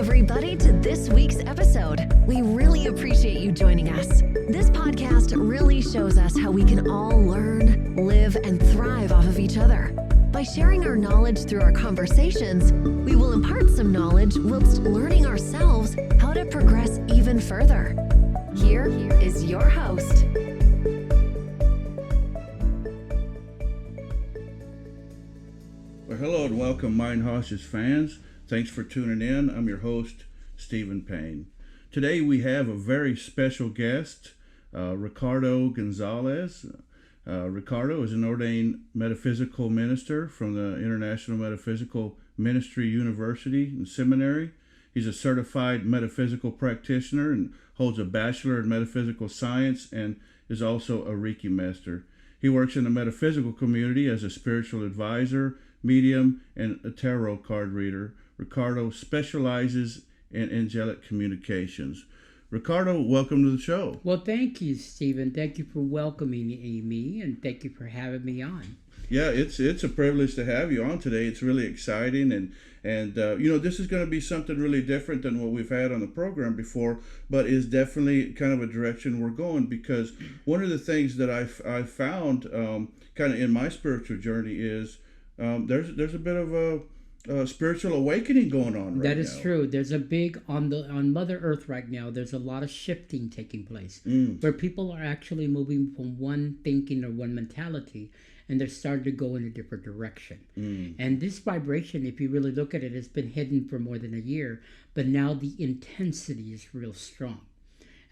everybody, to this week's episode. We really appreciate you joining us. This podcast really shows us how we can all learn, live, and thrive off of each other. By sharing our knowledge through our conversations, we will impart some knowledge whilst learning ourselves how to progress even further. Here is your host. Well, hello and welcome, Mind Hostage fans. Thanks for tuning in. I'm your host, Stephen Payne. Today we have a very special guest, Ricardo Gonzalez. Ricardo is an ordained metaphysical minister from the International Metaphysical Ministry University and Seminary. He's a certified metaphysical practitioner and holds a bachelor in metaphysical science and is also a Reiki master. He works in the metaphysical community as a spiritual advisor, medium, and a tarot card reader. Ricardo specializes in angelic communications. Ricardo, welcome to the show. Well, thank you, Stephen. Thank you for welcoming me, and thank you for having me on. Yeah, it's a privilege to have you on today. It's really exciting, and this is going to be something really different than what we've had on the program before, but is definitely kind of a direction we're going, because one of the things that I've found kind of in my spiritual journey is there's a bit of a spiritual awakening going on right now. That is true. There's a big on Mother Earth right now. There's a lot of shifting taking place where people are actually moving from one thinking or one mentality, and they're starting to go in a different direction. And this vibration, if you really look at it, has been hidden for more than a year, but now the intensity is real strong.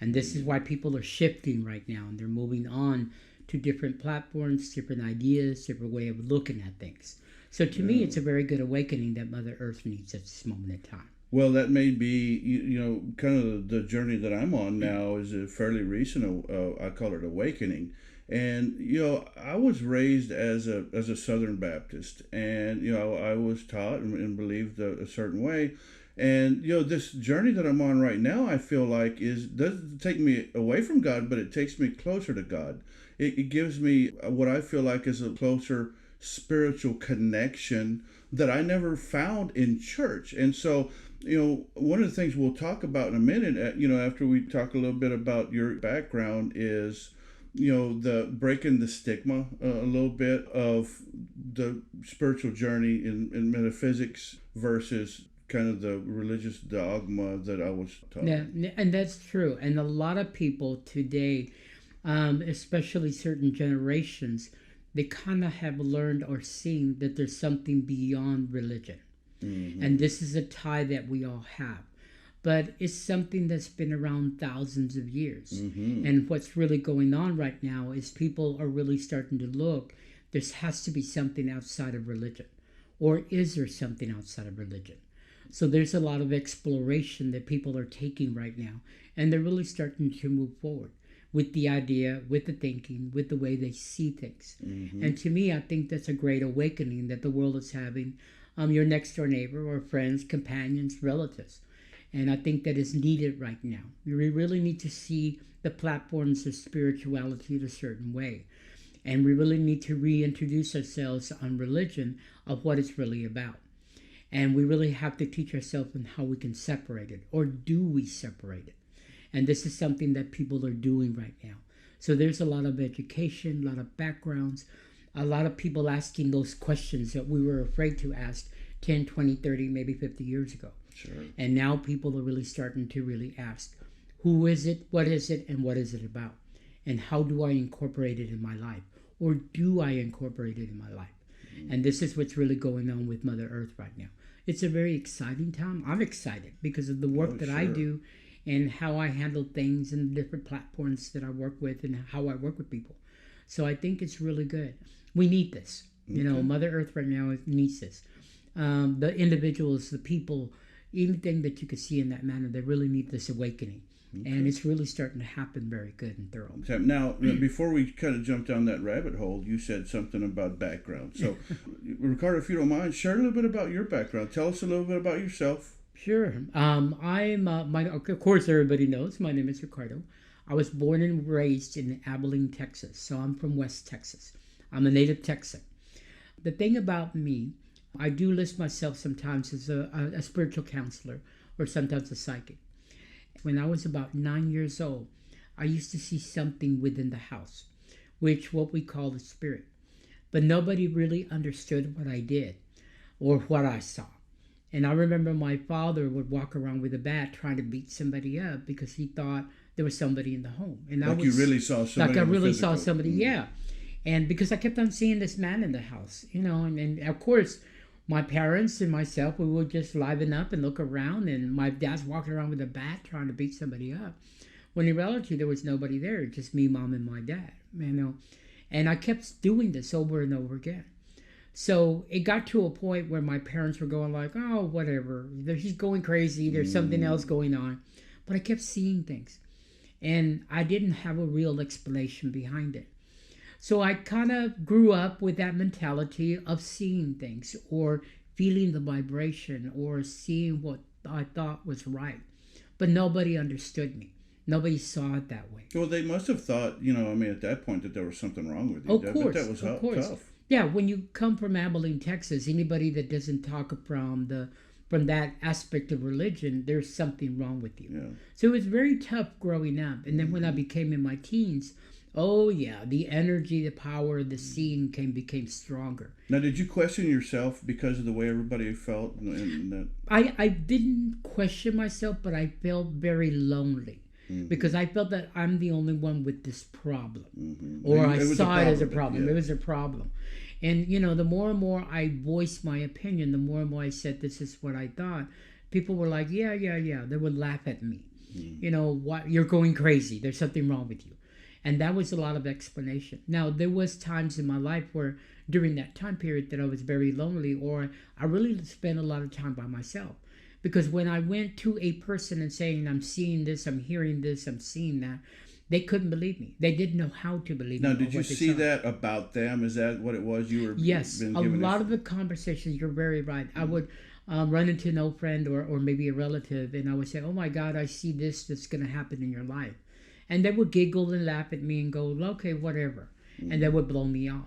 And this is why people are shifting right now, and they're moving on to different platforms, different ideas, different way of looking at things. So to me, it's a very good awakening that Mother Earth needs at this moment in time. Well, that may be, kind of the journey that I'm on now is a fairly recent, I call it awakening. And, I was raised as a Southern Baptist, and, I was taught and believed a certain way. And, this journey that I'm on right now, I feel like doesn't take me away from God, but it takes me closer to God. It gives me what I feel like is a closer spiritual connection that I never found in church. And so, one of the things we'll talk about in a minute, after we talk a little bit about your background is, the breaking the stigma a little bit of the spiritual journey in metaphysics versus kind of the religious dogma that I was taught. Yeah, and that's true. And a lot of people today, especially certain generations, they kind of have learned or seen that there's something beyond religion. And this is a tie that we all have. But it's something that's been around thousands of years. And what's really going on right now is people are really starting to look, there has to be something outside of religion. Or is there something outside of religion? So there's a lot of exploration that people are taking right now. And they're really starting to move forward with the idea, with the thinking, with the way they see things. And to me, I think that's a great awakening that the world is having. Your next door neighbor or friends, companions, relatives. And I think that is needed right now. We really need to see the platforms of spirituality in a certain way. And we really need to reintroduce ourselves on religion of what it's really about. And we really have to teach ourselves on how we can separate it. Or do we separate it? And this is something that people are doing right now. So there's a lot of education, a lot of backgrounds, a lot of people asking those questions that we were afraid to ask 10, 20, 30, maybe 50 years ago. Sure. And now people are really starting to really ask, who is it, what is it, and what is it about? And how do I incorporate it in my life? Or do I incorporate it in my life? And this is what's really going on with Mother Earth right now. It's a very exciting time. I'm excited because of the work that I do and how I handle things and the different platforms that I work with and how I work with people. So I think it's really good. We need this. Mother Earth right now needs this. The individuals, the people, anything that you could see in that manner, they really need this awakening. And it's really starting to happen very good and thorough. Now, before we kind of jump down that rabbit hole, you said something about background. So, Ricardo, if you don't mind, share a little bit about your background. Tell us a little bit about yourself. Sure. Of course, everybody knows my name is Ricardo. I was born and raised in Abilene, Texas. So I'm from West Texas. I'm a native Texan. The thing about me, I do list myself sometimes as a spiritual counselor or sometimes a psychic. When I was about 9 years old, I used to see something within the house, which what we call the spirit. But nobody really understood what I did or what I saw. And I remember my father would walk around with a bat trying to beat somebody up because he thought there was somebody in the home. And like you really saw somebody. Like I really physical. saw somebody, yeah. And because I kept on seeing this man in the house, and of course, my parents and myself, we would just liven up and look around, and my dad's walking around with a bat trying to beat somebody up. When in reality, there was nobody there, just me, mom, and my dad, And I kept doing this over and over again. So it got to a point where my parents were going like, oh, whatever, he's going crazy, there's something else going on. But I kept seeing things, and I didn't have a real explanation behind it. So I kind of grew up with that mentality of seeing things or feeling the vibration or seeing what I thought was right. But nobody understood me. Nobody saw it that way. Well, they must have thought, at that point that there was something wrong with you. Of course, that was tough. Yeah, when you come from Abilene, Texas, anybody that doesn't talk from that aspect of religion, there's something wrong with you. Yeah. So it was very tough growing up. And then when I became in my teens, oh yeah, the energy, the power, the seeing became stronger. Now, did you question yourself because of the way everybody felt? I didn't question myself, but I felt very lonely. Because I felt that I'm the only one with this problem. Or I saw it as a problem. Yeah. It was a problem. And, the more and more I voiced my opinion, the more and more I said this is what I thought, people were like, yeah. They would laugh at me. What, you're going crazy. There's something wrong with you. And that was a lot of explanation. Now, there was times in my life where during that time period that I was very lonely, or I really spent a lot of time by myself. Because when I went to a person and saying, I'm seeing this, I'm hearing this, I'm seeing that, they couldn't believe me. They didn't know how to believe me. Now, did you see that about them? Is that what it was you were Yes. A lot of the conversations, you're very right. I would run into an old friend or maybe a relative, and I would say, oh my God, I see this that's going to happen in your life. And they would giggle and laugh at me and go, okay, whatever. And they would blow me off.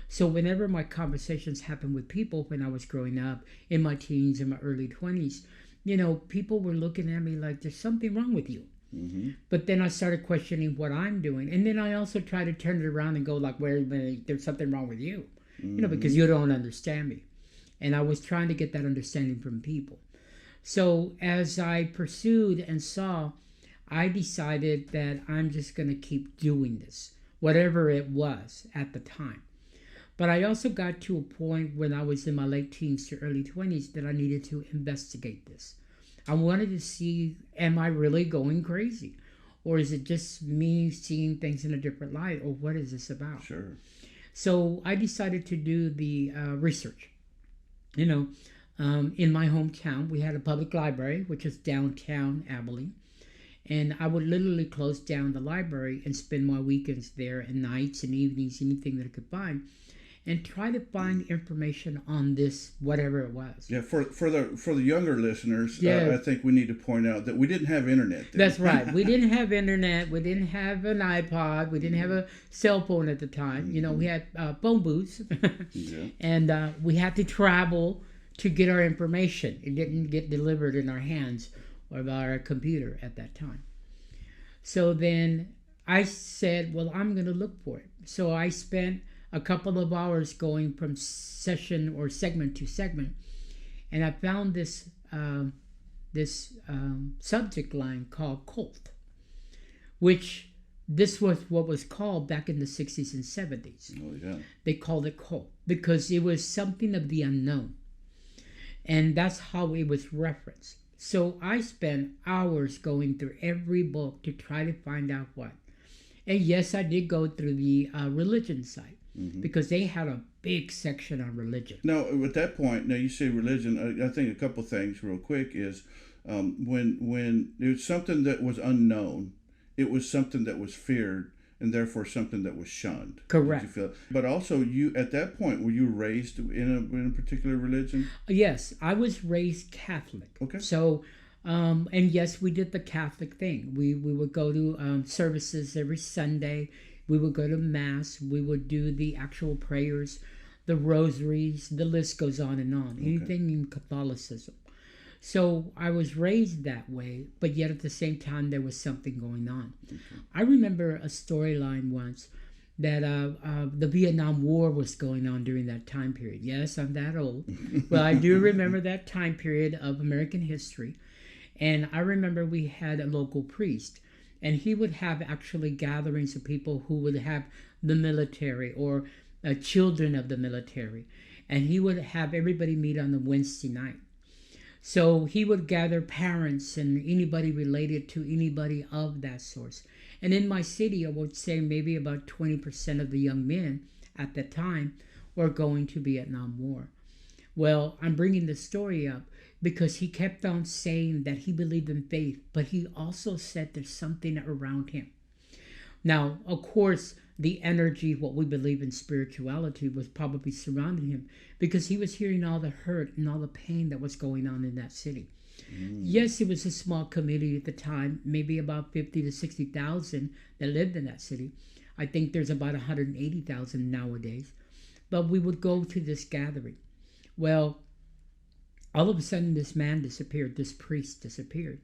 So whenever my conversations happened with people when I was growing up, in my teens, in my early 20s, people were looking at me like, there's something wrong with you. But then I started questioning what I'm doing. And then I also try to turn it around and go like, wait a minute, there's something wrong with you. Because you don't understand me. And I was trying to get that understanding from people. So as I pursued and saw, I decided that I'm just going to keep doing this, whatever it was at the time. But I also got to a point when I was in my late teens to early 20s that I needed to investigate this. I wanted to see, am I really going crazy? Or is it just me seeing things in a different light? Or what is this about? Sure. So I decided to do the research. In my hometown, we had a public library, which is downtown Abilene. And I would literally close down the library and spend my weekends there and nights and evenings, anything that I could find, and try to find information on this, whatever it was. Yeah, for the younger listeners, Yeah. I think we need to point out that we didn't have internet then. That's right. We didn't have internet. We didn't have an iPod. We didn't have a cell phone at the time. We had phone booths. Yeah. And we had to travel to get our information. It didn't get delivered in our hands or by our computer at that time. So then I said, well, I'm going to look for it. So I spent a couple of hours going from session or segment to segment, and I found this subject line called cult, which this was what was called back in the 60s and 70s. Oh, yeah. They called it cult because it was something of the unknown, and that's how it was referenced. So I spent hours going through every book to try to find out what. And yes, I did go through the religion site. Because they had a big section on religion. Now, at that point, now you say religion, I think a couple things real quick is when it was something that was unknown, it was something that was feared, and therefore something that was shunned. Correct. You feel? But also, you at that point, were you raised in a particular religion? Yes, I was raised Catholic. Okay. So, and yes, we did the Catholic thing. We would go to services every Sunday. We would go to Mass. We would do the actual prayers, the rosaries. The list goes on and on. Anything in Catholicism. So I was raised that way, but yet at the same time, there was something going on. I remember a storyline once that the Vietnam War was going on during that time period. Yes, I'm that old. Well, I do remember that time period of American history. And I remember we had a local priest, and he would have actually gatherings of people who would have the military or children of the military. And he would have everybody meet on a Wednesday night. So he would gather parents and anybody related to anybody of that source. And in my city, I would say maybe about 20% of the young men at that time were going to Vietnam War. Well, I'm bringing the story up because he kept on saying that he believed in faith, but he also said there's something around him. Now, of course, the energy, what we believe in spirituality, was probably surrounding him because he was hearing all the hurt and all the pain that was going on in that city. Yes, it was a small community at the time, maybe about 50 to 60,000 that lived in that city. I think there's about 180,000 nowadays. But we would go to this gathering. Well, all of a sudden this man disappeared, this priest disappeared.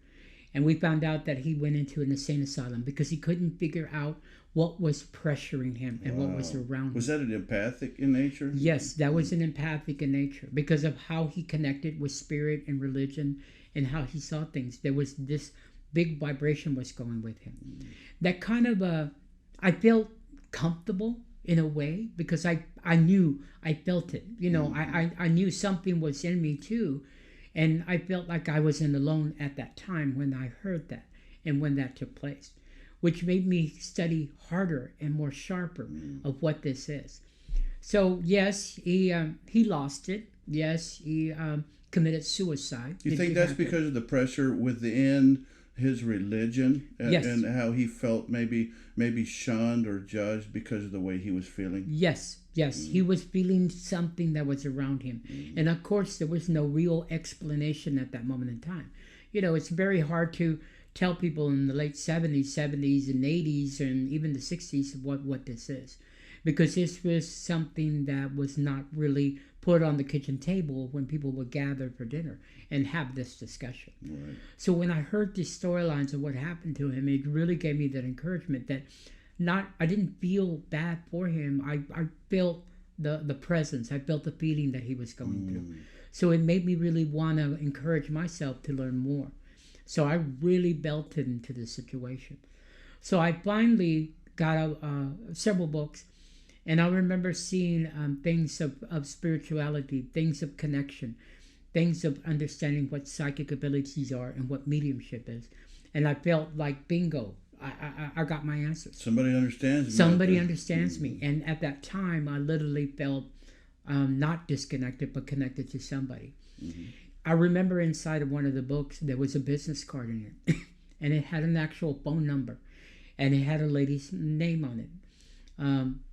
And we found out that he went into an insane asylum because he couldn't figure out what was pressuring him and what was around him. Was that an empathic in nature? Yes, that was an empathic in nature because of how he connected with spirit and religion and how he saw things. There was this big vibration was going with him. That kind of, I felt comfortable in a way because I knew, I felt it. You know, I knew something was in me too. And I felt like I wasn't alone at that time when I heard that and when that took place, which made me study harder and more sharper of what this is. So yes, he lost it. Yes, he committed suicide. You think that's because of the pressure within his religion and how he felt maybe shunned or judged because of the way he was feeling? Yes. He was feeling something that was around him. And of course, there was no real explanation at that moment in time. You know, it's very hard to tell people in the late 70s and 80s and even the 60s what this is. Because this was something that was not really put on the kitchen table when people would gather for dinner and have this discussion. Right. So when I heard these storylines of what happened to him, it really gave me that encouragement that I didn't feel bad for him. I felt the presence. I felt the feeling that he was going through. So it made me really want to encourage myself to learn more. So I really belted into the situation. So I finally got several books. And I remember seeing things of spirituality, things of connection, things of understanding what psychic abilities are and what mediumship is. And I felt like, bingo, I got my answers. Somebody understands me. Somebody understands me. And at that time, I literally felt not disconnected, but connected to somebody. I remember inside of one of the books, there was a business card in it. And it had an actual phone number. And it had a lady's name on it.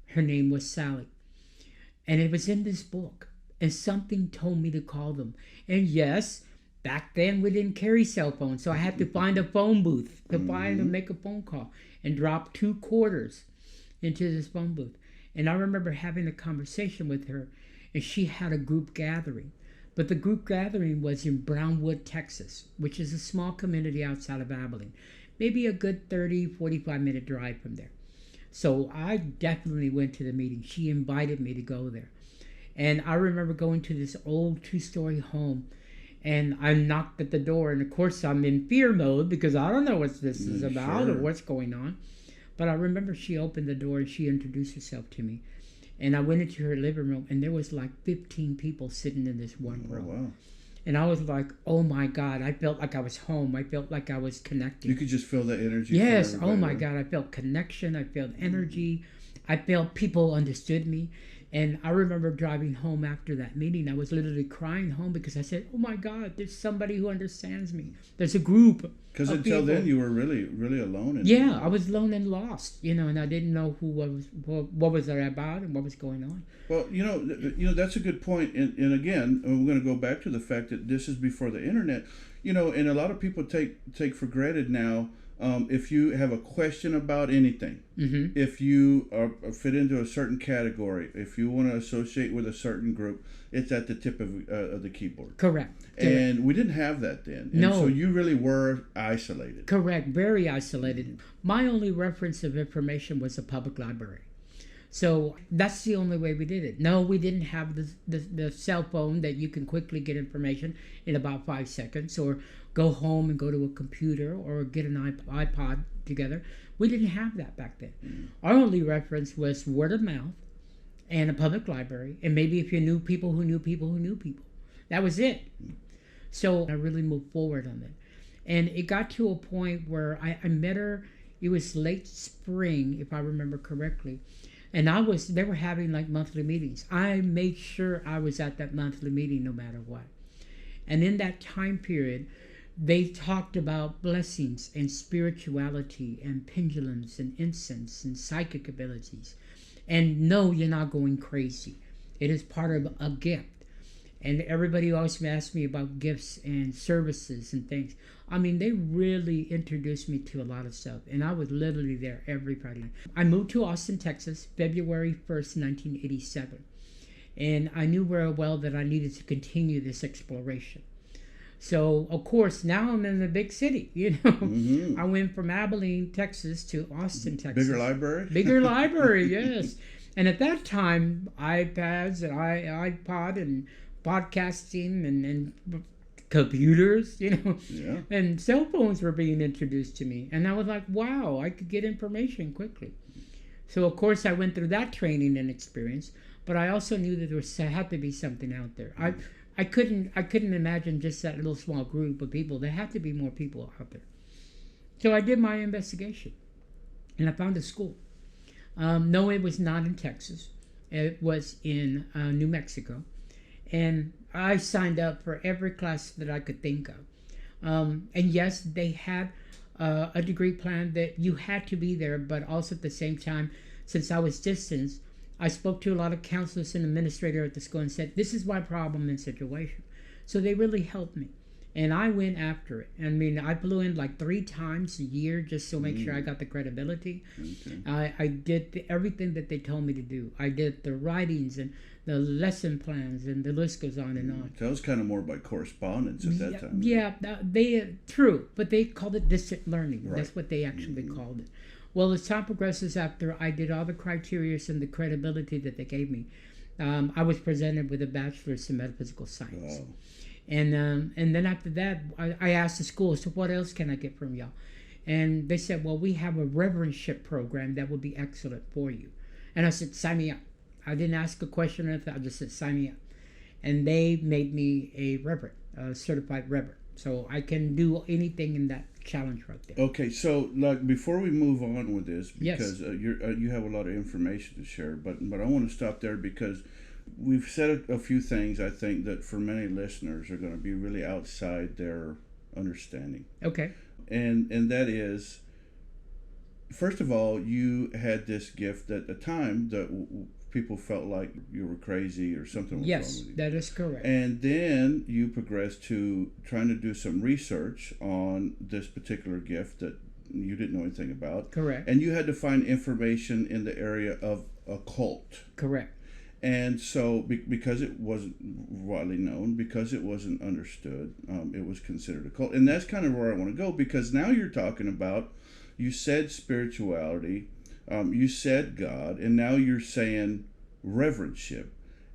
Her name was Sally. And it was in this book. And something told me to call them. And yes, back then we didn't carry cell phones. So I had to find a phone booth to make a phone call and drop 2 quarters into this phone booth. And I remember having a conversation with her. And she had a group gathering. But the group gathering was in Brownwood, Texas, which is a small community outside of Abilene. Maybe a good 30, 45-minute drive from there. So I definitely went to the meeting. She invited me to go there. And I remember going to this old 2-story home. And I knocked at the door. And of course, I'm in fear mode because I don't know what this is about or what's going on. But I remember she opened the door and she introduced herself to me. And I went into her living room. And there was like 15 people sitting in this one room. Wow. And I was like, oh my God, I felt like I was home. I felt like I was connecting. You could just feel the energy. Yes, oh my God, I felt connection. I felt energy. I felt people understood me. And I remember driving home after that meeting. I was literally crying home because I said, oh my God, there's somebody who understands me. There's a group. Because until then, you were really, really alone. Yeah, I was alone and lost, and I didn't know what was there about and what was going on. Well, that's a good point. And again, we're going to go back to the fact that this is before the internet, and a lot of people take for granted now If you have a question about anything, if you fit into a certain category, if you want to associate with a certain group, it's at the tip of the keyboard. Correct. And we didn't have that then. And No. so you really were isolated. Correct. Very isolated. My only reference of information was a public library. So that's the only way we did it. No, we didn't have the cell phone that you can quickly get information in about 5 seconds, or go home and go to a computer or get an iPod together. We didn't have that back then. Our only reference was word of mouth and a public library, and maybe if you knew people who knew people who knew people. That was it. So I really moved forward on it. And it got to a point where I met her. It was late spring, if I remember correctly. And they were having like monthly meetings. I made sure I was at that monthly meeting no matter what. And in that time period, they talked about blessings and spirituality and pendulums and incense and psychic abilities. And no, you're not going crazy. It is part of a gift. And everybody always asked me about gifts and services and things. I mean, they really introduced me to a lot of stuff. And I was literally there every Friday night. I moved to Austin, Texas, February 1st, 1987. And I knew very well that I needed to continue this exploration. So, of course, now I'm in the big city, I went from Abilene, Texas to Austin, Texas. Bigger library? Bigger library, yes. And at that time, iPads and iPod and podcasting and computers, Yeah. and cell phones were being introduced to me. And I was like, wow, I could get information quickly. So, of course, I went through that training and experience, but I also knew that there had to be something out there. I couldn't imagine just that little small group of people. There had to be more people out there. So I did my investigation, and I found a school. No, it was not in Texas. It was in New Mexico. And I signed up for every class that I could think of. And yes, they had a degree plan that you had to be there, but also at the same time, since I was distanced, I spoke to a lot of counselors and administrators at the school and said, this is my problem and situation. So they really helped me. And I went after it. I mean, I flew in like 3 times a year just to make sure I got the credibility. Okay. I did everything that they told me to do. I did the writings and the lesson plans, and the list goes on and on. So it was kind of more by correspondence at that time. Yeah, true. But they called it distant learning. Right. That's what they actually called it. Well, as time progresses, after I did all the criteria and the credibility that they gave me, I was presented with a bachelor's in metaphysical science. Wow. And then after that, I asked the school, so what else can I get from y'all? And they said, well, we have a reverendship program that would be excellent for you. And I said, sign me up. I didn't ask a question or anything. I just said, sign me up. And they made me a reverend, a certified reverend. So I can do anything in that challenge right there. Okay, so like before we move on with this, because Yes. You have a lot of information to share, but I want to stop there because we've said a few things I think that for many listeners are going to be really outside their understanding. Okay. And that is, first of all, you had this gift at the time that people felt like you were crazy or something was wrong Yes, with you. that is correct. And then you progressed to trying to do some research on this particular gift that you didn't know anything about. Correct. And you had to find information in the area of occult. Correct. And so because it wasn't widely known, because it wasn't understood, it was considered occult. And that's kind of where I want to go, because now you're talking about, you said spirituality, you said God, and now you're saying reverendship.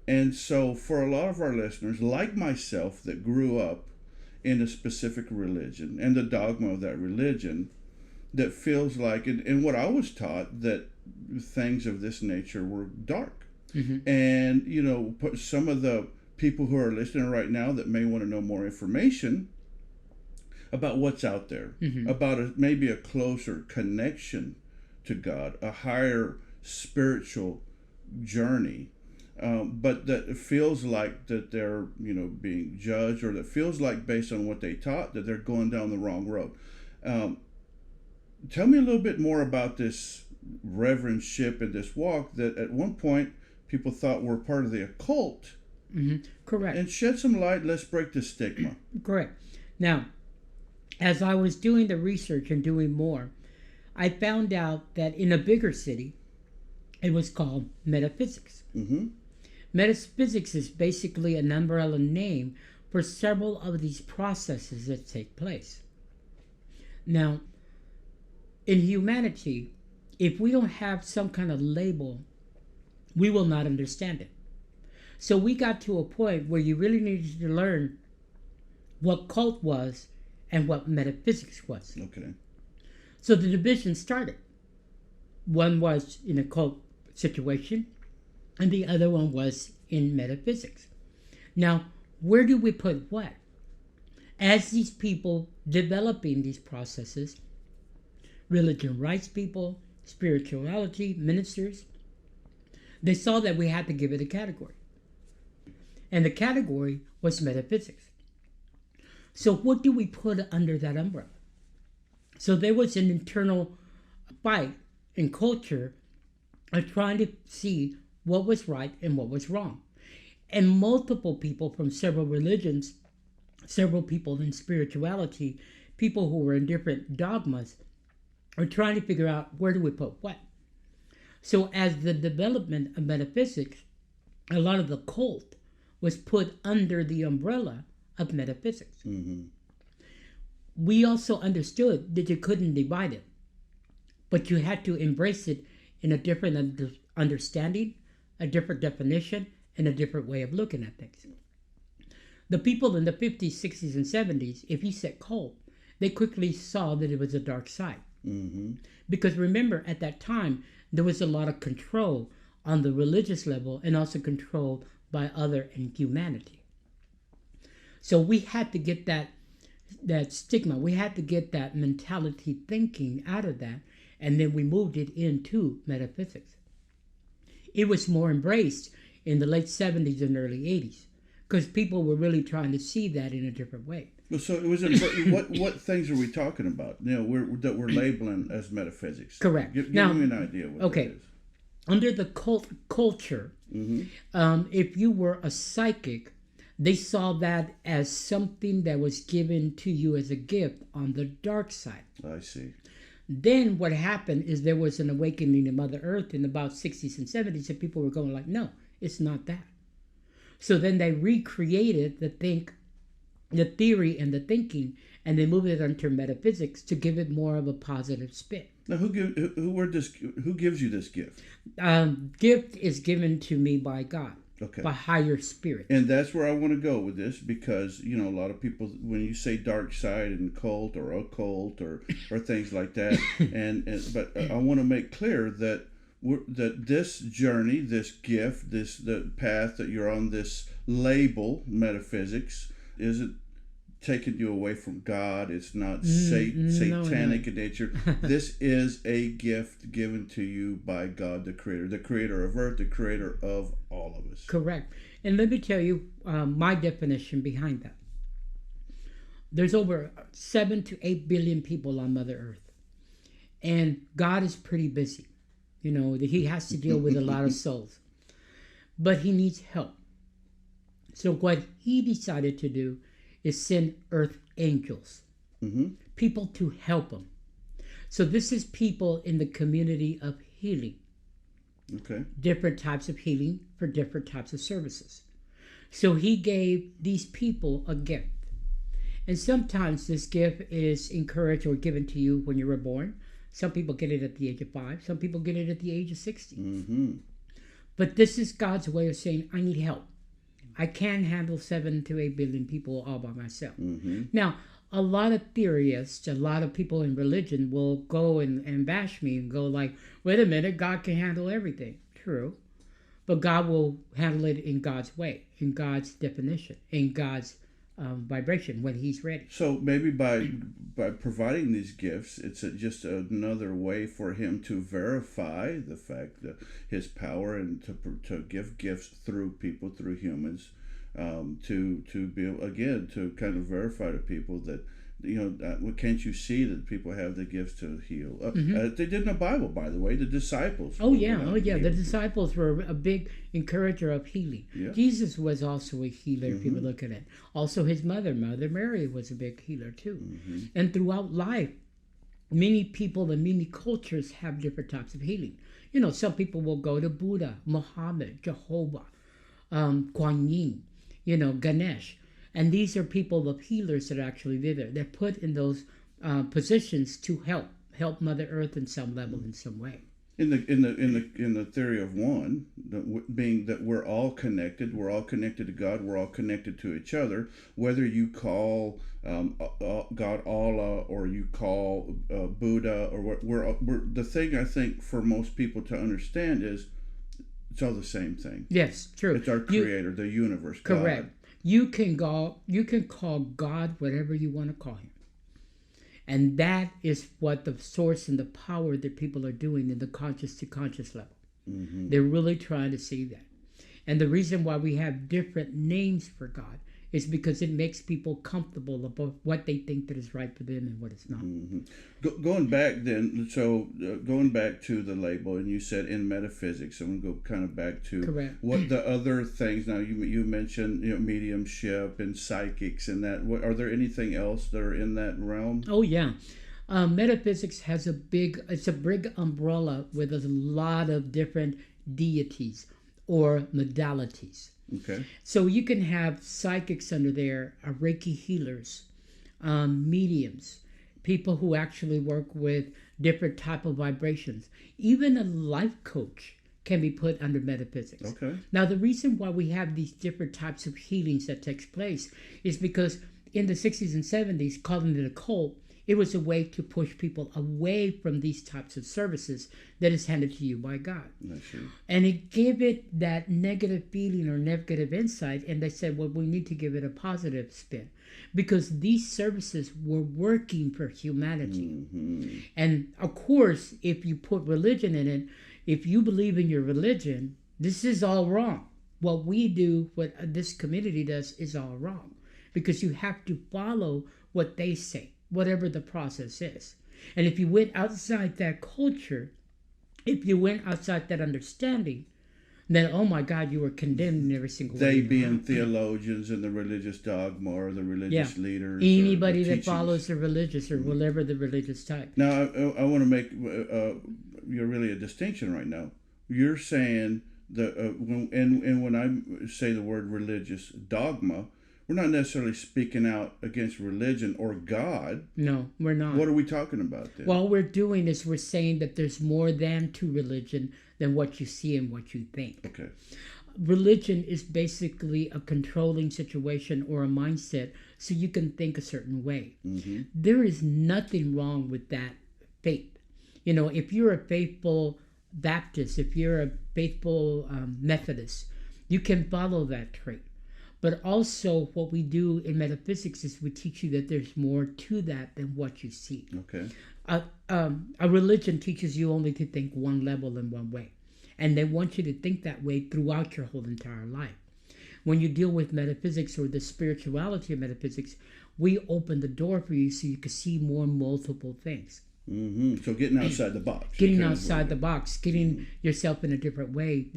And so for a lot of our listeners, like myself, that grew up in a specific religion and the dogma of that religion, that feels like, and what I was taught, that things of this nature were dark. Mm-hmm. And, some of the people who are listening right now that may want to know more information about what's out there, mm-hmm. about maybe a closer connection to God, a higher spiritual journey, but that feels like that they're, being judged, or that feels like, based on what they taught, that they're going down the wrong road. Tell me a little bit more about this reverendship and this walk that at one point people thought were part of the occult. Mm-hmm. Correct. And shed some light. Let's break the stigma. Correct. Now, As I was doing the research and doing more, I found out that in a bigger city, it was called metaphysics. Mm-hmm. Metaphysics is basically an umbrella name for several of these processes that take place. Now, in humanity, if we don't have some kind of label, we will not understand it. So we got to a point where you really needed to learn what cult was and what metaphysics was. Okay. So the division started. One was in a cult situation, and the other one was in metaphysics. Now, where do we put what? As these people developing these processes, religion rights people, spirituality, ministers, they saw that we had to give it a category. And the category was metaphysics. So what do we put under that umbrella? So there was an internal fight in culture of trying to see what was right and what was wrong. And multiple people from several religions, several people in spirituality, people who were in different dogmas, are trying to figure out where do we put what. So as the development of metaphysics, a lot of the cult was put under the umbrella of metaphysics. Mm-hmm. We also understood that you couldn't divide it, but you had to embrace it in a different understanding, a different definition, and a different way of looking at things. The people in the 50s, 60s, and 70s, if you said cult, they quickly saw that it was a dark side. Mm-hmm. Because remember, at that time, there was a lot of control on the religious level and also control by other in humanity. So we had to get that stigma. We had to get that mentality thinking out of that, and then we moved it into metaphysics. It was more embraced in the late 70s and early 80s because people were really trying to see that in a different way. Well, so it was what things are we talking about? You know, that we're labeling as metaphysics. Correct. Give Now, me an idea what okay. it is. Under the cult culture, if you were a psychic, they saw that as something that was given to you as a gift on the dark side. I see. Then what happened is there was an awakening in Mother Earth in about 60s and 70s, and people were going like, no, it's not that. So then they recreated the theory and the thinking, and they moved it onto metaphysics to give it more of a positive spin. Now, who gives you this gift? Gift is given to me by God. Okay. By higher spirit. And that's where I want to go with this because, you know, a lot of people, when you say dark side and cult or occult or things like that, but I want to make clear that that this journey, this gift, the path that you're on, this label, metaphysics, isn't taking you away from God. It's not satanic in nature. This is a gift given to you by God, the creator of earth, the creator of all of us. Correct. And let me tell you my definition behind that. There's over 7 to 8 billion people on Mother Earth. And God is pretty busy. You know, he has to deal with a lot of souls. But he needs help. So what he decided to do is send earth angels, people to help him. So this is people in the community of healing. Okay. Different types of healing for different types of services. So he gave these people a gift. And sometimes this gift is encouraged or given to you when you were born. Some people get it at the age of 5. Some people get it at the age of 60. Mm-hmm. But this is God's way of saying, I need help. I can't handle 7 to 8 billion people all by myself. Mm-hmm. Now, a lot of theorists, a lot of people in religion will go and bash me and go like, wait a minute, God can handle everything. True. But God will handle it in God's way, in God's definition, in God's vibration when he's ready. So maybe by providing these gifts, it's just another way for him to verify the fact that his power and to give gifts through people, through humans, to be again to kind of verify to people that well, can't you see that people have the gifts to heal? They did in the Bible, by the way. The disciples. Oh yeah, were The healed. disciples were a big encourager of healing. Yeah. Jesus was also a healer. If you would look at it, also his Mother Mary, was a big healer too. And throughout life, many people and many cultures have different types of healing. Some people will go to Buddha, Muhammad, Jehovah, Kuan Yin, Ganesh. And these are people of healers that actually live there. They're put in those positions to help Mother Earth in some level, in some way. In the theory of one, being that we're all connected to God, we're all connected to each other. Whether you call God Allah or you call Buddha, or what we're the thing I think for most people to understand is it's all the same thing. Yes, true. It's our Creator, the universe. Correct. God. You can call God whatever you want to call him. And that is what the source and the power that people are doing in the conscious to conscious level. They're really trying to see that. And the reason why we have different names for God is because it makes people comfortable about what they think that is right for them and what is not. Going back then, so going back to the label, and you said in metaphysics, I'm going to go kind of back to Correct. What the other things. Now you mentioned mediumship and psychics and that. Are there anything else that are in that realm? Oh yeah. Metaphysics has a big umbrella with a lot of different deities or modalities. Okay. So you can have psychics under there, Reiki healers, mediums, people who actually work with different type of vibrations. Even a life coach can be put under metaphysics. Okay. Now, the reason why we have these different types of healings that takes place is because in the 60s and 70s, calling it a cult, it was a way to push people away from these types of services that is handed to you by God. And it gave it that negative feeling or negative insight, and they said, well, we need to give it a positive spin because these services were working for humanity. And of course, if you put religion in it, if you believe in your religion, this is all wrong. What we do, what this community does, is all wrong because you have to follow what they say, whatever the process is. And if you went outside that culture, if you went outside that understanding, then, oh my God, you were condemned in every single way. They being theologians and the religious dogma or the religious leaders. Anybody that follows the religious or whatever the religious type. Now, I want to make really a distinction right now. You're saying that when I say the word religious dogma, we're not necessarily speaking out against religion or God. No, we're not. What are we talking about then? What we're doing is we're saying that there's more than to religion than what you see and what you think. Okay. Religion is basically a controlling situation or a mindset so you can think a certain way. There is nothing wrong with that faith. If you're a faithful Baptist, if you're a faithful Methodist, you can follow that trait. But also what we do in metaphysics is we teach you that there's more to that than what you see. Okay. A religion teaches you only to think one level and one way. And they want you to think that way throughout your whole entire life. When you deal with metaphysics or the spirituality of metaphysics, we open the door for you so you can see more multiple things. So getting outside the box. Getting outside the box, getting yourself in a different way,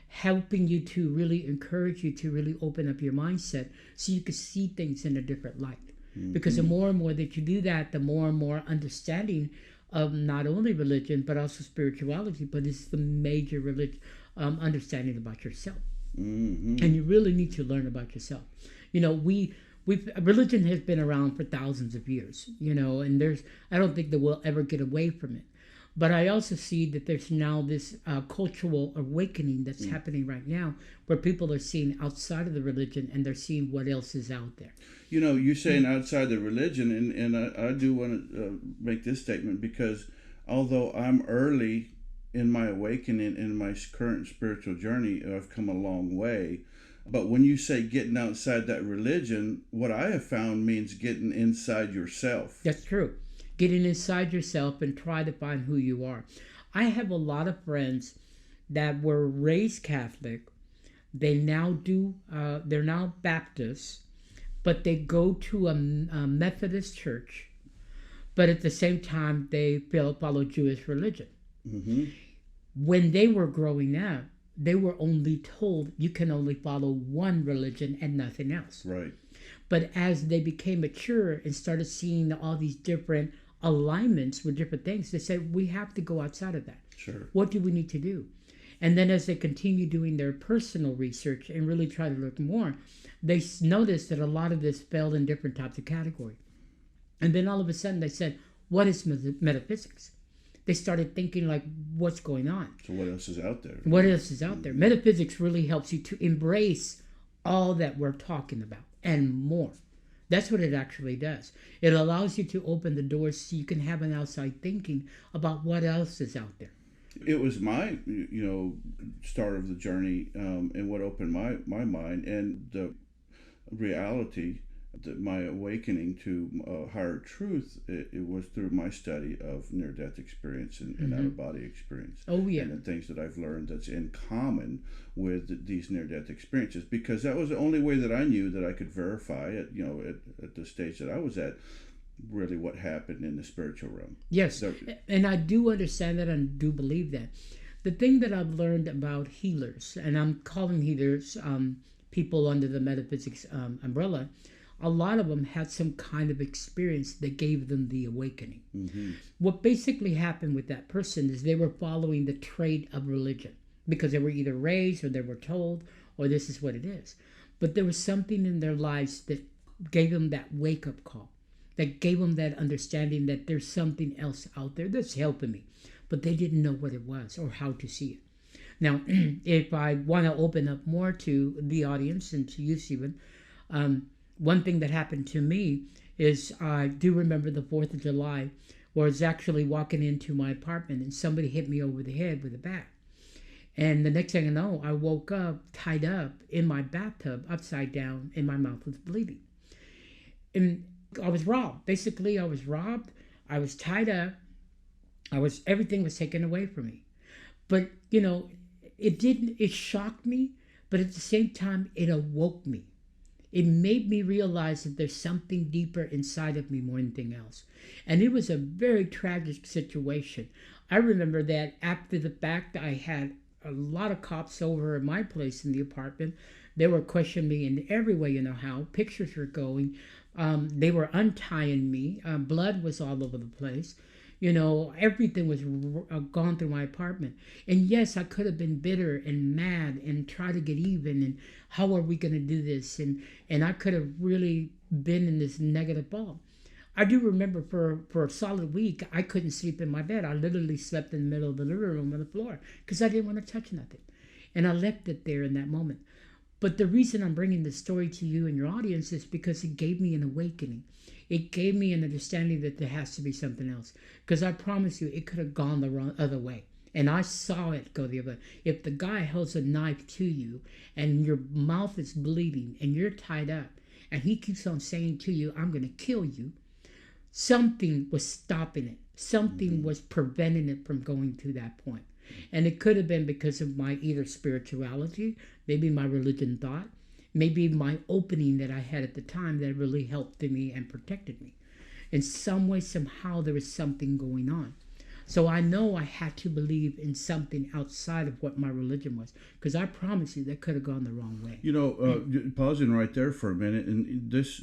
helping you to really encourage you to really open up your mindset so you can see things in a different light. Because the more and more that you do that, the more and more understanding of not only religion, but also spirituality, but it's the major understanding about yourself. And you really need to learn about yourself. Religion has been around for thousands of years, and I don't think that we'll ever get away from it. But I also see that there's now this cultural awakening that's happening right now where people are seeing outside of the religion and they're seeing what else is out there. You're saying outside the religion, and I do want to make this statement because although I'm early in my awakening, in my current spiritual journey, I've come a long way. But when you say getting outside that religion, what I have found means getting inside yourself. That's true. Getting inside yourself and try to find who you are. I have a lot of friends that were raised Catholic. They now they're now Baptists, but they go to a Methodist church, but at the same time they follow Jewish religion. Mm-hmm. When they were growing up, they were only told you can only follow one religion and nothing else. Right. But as they became mature and started seeing all these different alignments with different things, they said, we have to go outside of that. Sure. What do we need to do? And then as they continue doing their personal research and really try to look more, they noticed that a lot of this fell in different types of categories. And then all of a sudden they said, what is metaphysics? They started thinking like, what's going on? So what else is out there? What else is out there? Metaphysics really helps you to embrace all that we're talking about and more. That's what it actually does. It allows you to open the doors so you can have an outside thinking about what else is out there. It was my, start of the journey, and what opened my mind, and the reality that my awakening to higher truth, it was through my study of near-death experience and out-of-body experience. Oh, yeah. And the things that I've learned that's in common with these near-death experiences, because that was the only way that I knew that I could verify at the stage that I was at, really what happened in the spiritual realm. Yes, So, and I do understand that and do believe that. The thing that I've learned about healers, and I'm calling healers people under the metaphysics umbrella, a lot of them had some kind of experience that gave them the awakening. mm-hmm. What basically happened with that person is they were following the trade of religion because they were either raised or they were told, or this is what it is. But there was something in their lives that gave them that wake-up call, that gave them that understanding that there's something else out there that's helping me. But they didn't know what it was or how to see it. Now, if I want to open up more to the audience and to you, Stephen, one thing that happened to me is I do remember the 4th of July where I was actually walking into my apartment and somebody hit me over the head with a bat. And the next thing I know, I woke up tied up in my bathtub, upside down, and my mouth was bleeding. And I was robbed. Basically, I was robbed. I was tied up. Everything was taken away from me. But, it shocked me, but at the same time, it awoke me. It made me realize that there's something deeper inside of me more than anything else. And it was a very tragic situation. I remember that after the fact, I had a lot of cops over at my place in the apartment. They were questioning me in every way you know how. Pictures were going. They were untying me. Blood was all over the place. Everything was gone through my apartment. And yes, I could have been bitter and mad and try to get even. And how are we going to do this? And I could have really been in this negative ball. I do remember for a solid week, I couldn't sleep in my bed. I literally slept in the middle of the living room on the floor because I didn't want to touch nothing. And I left it there in that moment. But the reason I'm bringing this story to you and your audience is because it gave me an awakening. It gave me an understanding that there has to be something else. Because I promise you, it could have gone the other way. And I saw it go the other way. If the guy holds a knife to you and your mouth is bleeding and you're tied up and he keeps on saying to you, I'm going to kill you, something was stopping it. Something was preventing it from going to that point. And it could have been because of my either spirituality, maybe my religion thought, maybe my opening that I had at the time that really helped me and protected me. In some way, somehow, there was something going on. So I know I had to believe in something outside of what my religion was. Because I promise you, that could have gone the wrong way. Pausing right there for a minute, and this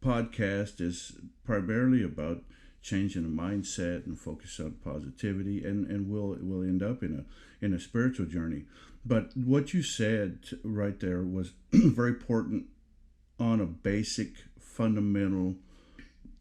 podcast is primarily about changing the mindset and focus on positivity, and we'll end up in a spiritual journey. But what you said right there was very important on a basic, fundamental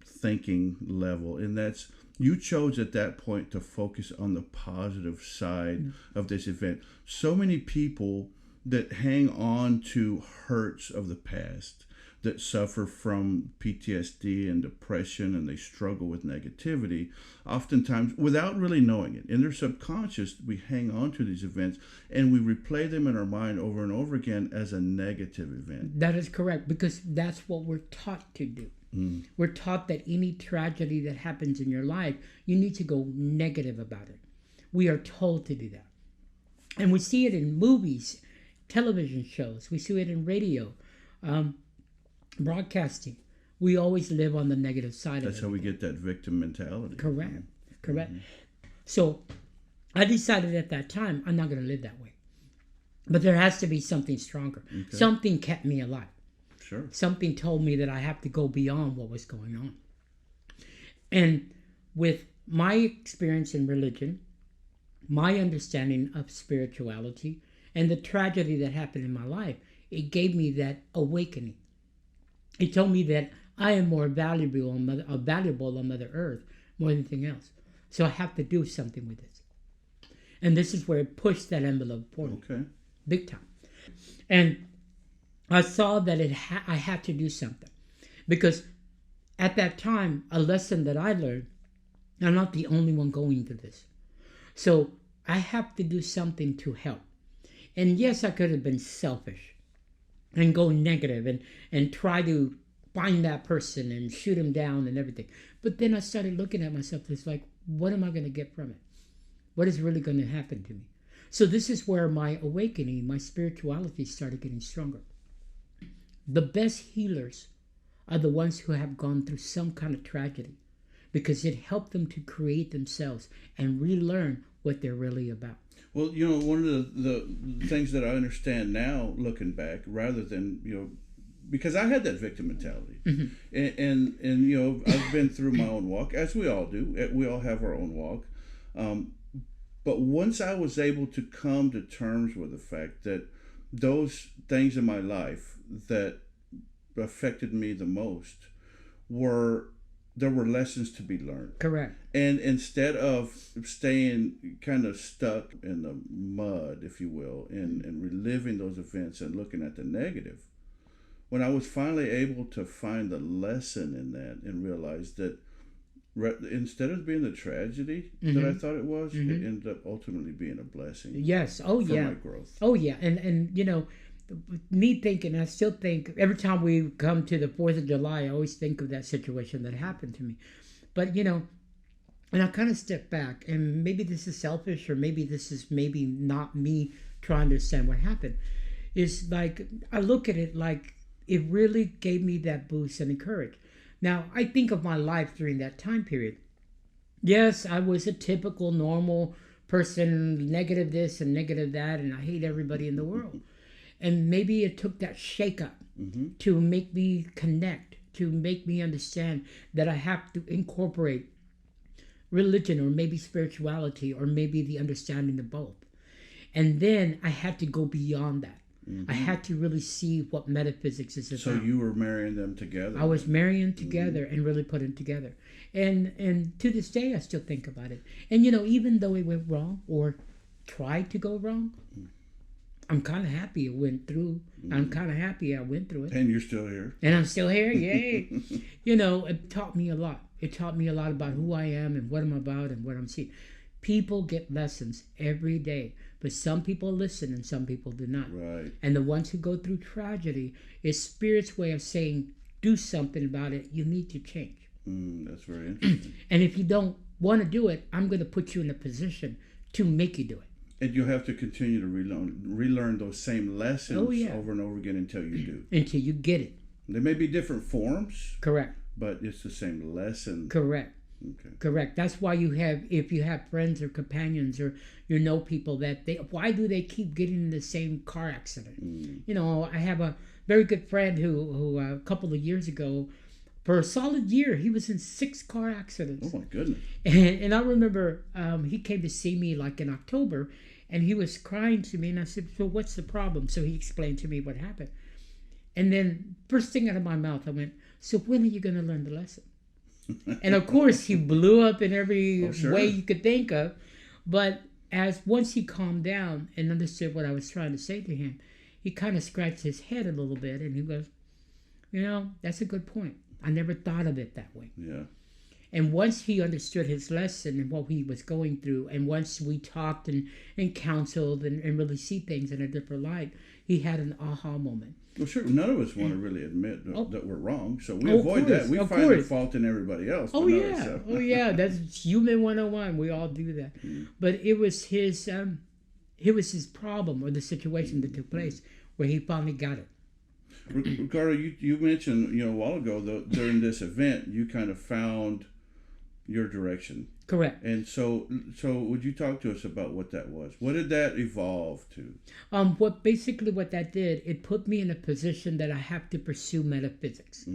thinking level, and that's you chose at that point to focus on the positive side of this event. So many people that hang on to hurts of the past, that suffer from PTSD and depression, and they struggle with negativity, oftentimes without really knowing it. In their subconscious, we hang on to these events and we replay them in our mind over and over again as a negative event. That is correct, because that's what we're taught to do. We're taught that any tragedy that happens in your life, you need to go negative about it. We are told to do that. And we see it in movies, television shows. We see it in radio. broadcasting, we always live on the negative side That's of how it. we get that victim mentality. Correct. Correct. So I decided at that time, I'm not going to live that way. But there has to be something stronger. Okay. Something kept me alive. Sure. Something told me that I have to go beyond what was going on. And with my experience in religion, my understanding of spirituality, and the tragedy that happened in my life, it gave me that awakening. It told me that I am more valuable on Mother Earth more than anything else. So I have to do something with this. And this is where it pushed that envelope for me. Okay. Big time. And I saw that I had to do something. Because at that time, a lesson that I learned, I'm not the only one going through this. So I have to do something to help. And yes, I could have been selfish and go negative and try to find that person and shoot him down and everything. But then I started looking at myself. It's like, what am I going to get from it? What is really going to happen to me? So this is where my awakening, my spirituality started getting stronger. The best healers are the ones who have gone through some kind of tragedy, because it helped them to create themselves and relearn what they're really about. Well, one of the things that I understand now, looking back, rather than, because I had that victim mentality. Mm-hmm. And I've been through my own walk, as we all do. We all have our own walk. But once I was able to come to terms with the fact that those things in my life that affected me the most there were lessons to be learned. Correct. And instead of staying kind of stuck in the mud, if you will, and reliving those events and looking at the negative, when I was finally able to find the lesson in that and realize that instead of being the tragedy mm-hmm. that I thought it was, mm-hmm. it ended up ultimately being a blessing. Yes. Oh, for yeah. my growth. Oh, yeah. And me thinking, I still think, every time we come to the 4th of July, I always think of that situation that happened to me. But, and I kind of step back, and maybe this is selfish, or maybe this is maybe not me trying to understand what happened. It's like, I look at it like it really gave me that boost and encourage. Now, I think of my life during that time period. Yes, I was a typical, normal person, negative this and negative that, and I hate everybody in the world. And maybe it took that shake-up mm-hmm. to make me connect, to make me understand that I have to incorporate religion, or maybe spirituality, or maybe the understanding of both. And then I had to go beyond that. Mm-hmm. I had to really see what metaphysics is about. So you were marrying them together? I was marrying together mm-hmm. and really putting together. And to this day, I still think about it. And, even though it went wrong or tried to go wrong, mm-hmm. I'm kind of happy it went through. Mm-hmm. I'm kind of happy I went through it. And you're still here. And I'm still here, yay. It taught me a lot. It taught me a lot about who I am and what I'm about and what I'm seeing. People get lessons every day. But some people listen and some people do not. Right. And the ones who go through tragedy is Spirit's way of saying, do something about it. You need to change. That's very interesting. And if you don't want to do it, I'm going to put you in a position to make you do it. And you'll have to continue to relearn those same lessons over and over again until you do. Until you get it. There may be different forms. Correct. But it's the same lesson. Correct. Okay. Correct. That's why if you have friends or companions, or people that why do they keep getting in the same car accident? I have a very good friend who a couple of years ago, for a solid year, he was in 6 car accidents. Oh my goodness. And I remember he came to see me like in October, and he was crying to me, and I said, so what's the problem? So he explained to me what happened. And then first thing out of my mouth, I went, so when are you going to learn the lesson? And of course, he blew up in every way you could think of. But once he calmed down and understood what I was trying to say to him, he kind of scratched his head a little bit, and he goes, that's a good point. I never thought of it that way. Yeah. And once he understood his lesson and what he was going through, and once we talked and counseled and really see things in a different light, he had an aha moment. Well, sure. None of us want to really admit that we're wrong, so we avoid that. We find the fault in everybody else. Oh yeah, That's human 101. We all do that. But it was his problem or the situation that took place where he finally got it. Ricardo, you mentioned a while ago during this event you kind of found your direction. Correct. And so would you talk to us about what that was? What did that evolve to? What that did, it put me in a position that I have to pursue metaphysics.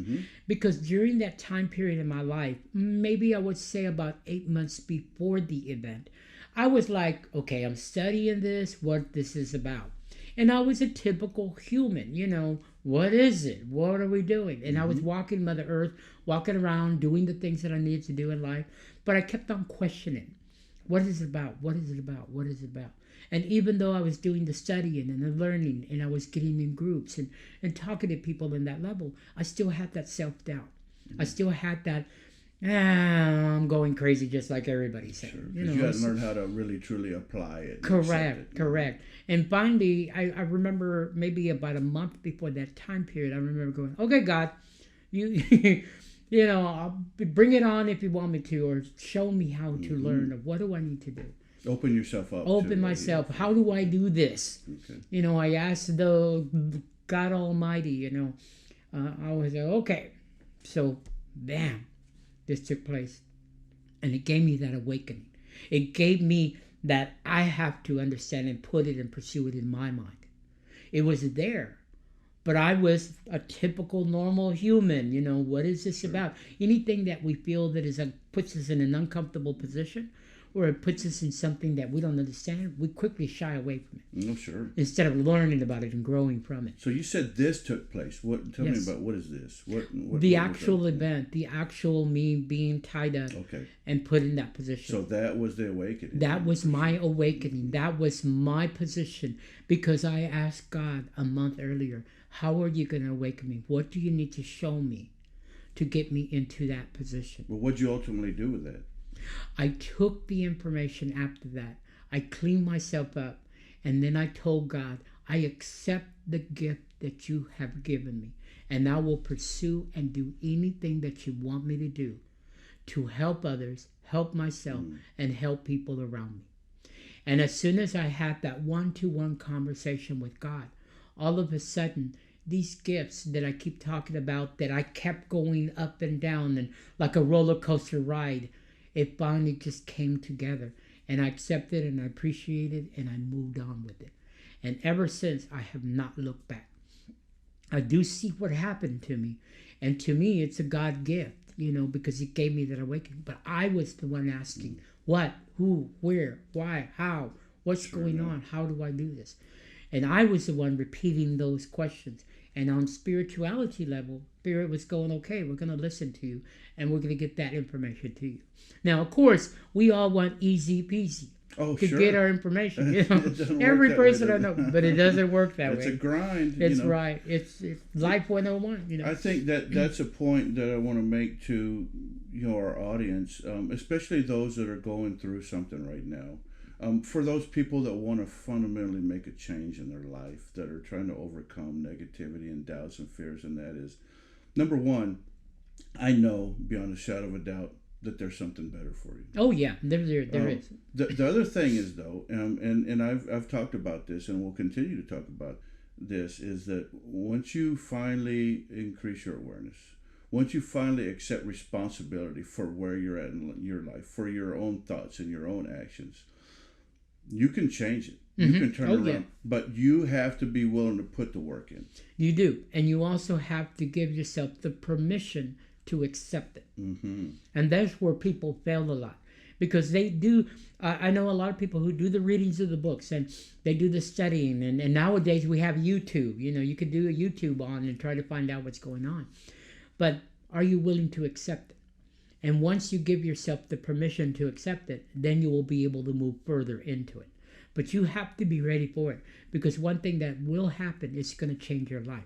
Because during that time period in my life, maybe I would say about 8 months before the event, I was like, okay, I'm studying this, what this is about. And I was a typical human, what is it? What are we doing? And I was walking Mother Earth, walking around, doing the things that I needed to do in life. But I kept on questioning, what is it about? What is it about? What is it about? And even though I was doing the studying and the learning, and I was getting in groups and talking to people in that level, I still had that self-doubt. I still had that, I'm going crazy just like everybody said. Sure, you hadn't learned how to really truly apply it. Correct. And finally, I remember maybe about a month before that time period, I remember going, okay, God, you I'll bring it on if you want me to, or show me how to learn, or what do I need to do? Open yourself up. Open myself. How do I do this? Okay. I asked the God Almighty, I was like, okay. So, bam, this took place. And it gave me that awakening. It gave me that I have to understand and put it and pursue it in my mind. It was there. But I was a typical normal human. What is this about? Anything that we feel that puts us in an uncomfortable position, or it puts us in something that we don't understand, we quickly shy away from it. No, sure. Instead of learning about it and growing from it. So you said this took place. Tell me about what is this? The actual event, the actual me being tied up and put in that position. So that was the awakening. That was my awakening. That was my position, because I asked God a month earlier, how are you going to awaken me? What do you need to show me to get me into that position? Well, what did you ultimately do with that? I took the information after that. I cleaned myself up. And then I told God, I accept the gift that you have given me. And I will pursue and do anything that you want me to do to help others, help myself, and help people around me. And as soon as I had that one-to-one conversation with God, all of a sudden, these gifts that I keep talking about, that I kept going up and down and like a roller coaster ride, it finally just came together. And I accepted and I appreciated and I moved on with it. And ever since, I have not looked back. I do see what happened to me. And to me, it's a God gift, because He gave me that awakening. But I was the one asking, what, who, where, why, how, what's going on? How do I do this? And I was the one repeating those questions. And on spirituality level, Spirit was going, okay, we're going to listen to you. And we're going to get that information to you. Now, of course, we all want easy peasy to get our information. Every person I know. But it doesn't work that way. It's a grind. It's right. It's life 101. I think that's a point that I want to make to our audience, especially those that are going through something right now. For those people that want to fundamentally make a change in their life, that are trying to overcome negativity and doubts and fears, and that is, number one, I know beyond a shadow of a doubt that there's something better for you. Oh yeah, there is. The other thing is though, and I've talked about this, and we'll continue to talk about this, is that once you finally increase your awareness, once you finally accept responsibility for where you're at in your life, for your own thoughts and your own actions, you can change it. You can turn it around. Yeah. But you have to be willing to put the work in. You do. And you also have to give yourself the permission to accept it. And that's where people fail a lot. Because they do, I know a lot of people who do the readings of the books and they do the studying. And nowadays we have YouTube. You can do a YouTube on and try to find out what's going on. But are you willing to accept it? And once you give yourself the permission to accept it, then you will be able to move further into it. But you have to be ready for it, because one thing that will happen is going to change your life.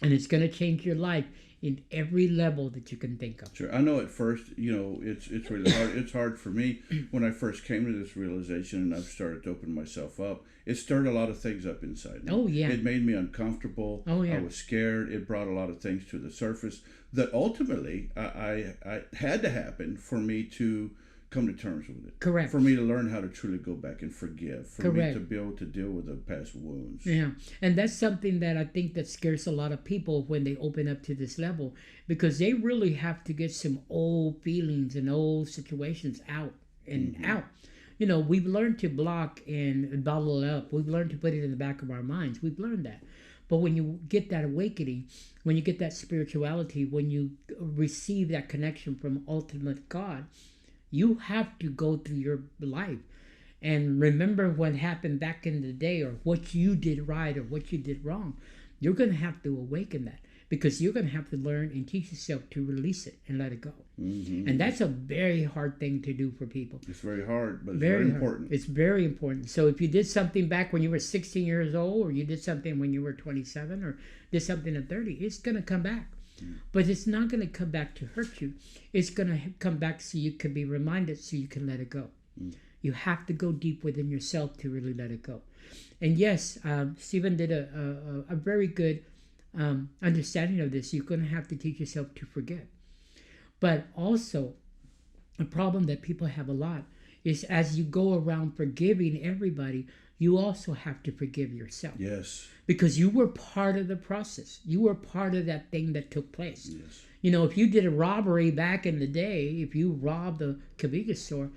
And it's going to change your life in every level that you can think of. Sure. I know at first, it's really hard. It's hard for me when I first came to this realization and I've started to open myself up. It stirred a lot of things up inside me. Oh, yeah. It made me uncomfortable. Oh, yeah. I was scared. It brought a lot of things to the surface that ultimately I had to happen for me to come to terms with it. Correct. For me to learn how to truly go back and forgive. For me Correct. to be able to deal with the past wounds. Yeah, and that's something that I think that scares a lot of people when they open up to this level, because they really have to get some old feelings and old situations out and out. You know, we've learned to block and bottle it up. We've learned to put it in the back of our minds. We've learned that. But when you get that awakening, when you get that spirituality, when you receive that connection from ultimate God, you have to go through your life and remember what happened back in the day, or what you did right or what you did wrong. You're going to have to awaken that, because you're going to have to learn and teach yourself to release it and let it go. And that's a very hard thing to do for people. It's very hard, but it's very important. It's very important. So if you did something back when you were 16 years old, or you did something when you were 27, or did something at 30, it's going to come back. But it's not going to come back to hurt you. It's going to come back so you can be reminded, so you can let it go. You have to go deep within yourself to really let it go. And yes, Stephen did a very good understanding of this. You're going to have to teach yourself to forget. But also, a problem that people have a lot is, as you go around forgiving everybody, you also have to forgive yourself. Yes. Because you were part of the process. You were part of that thing that took place. Yes. You know, if you did a robbery back in the day, if you robbed a convenience store,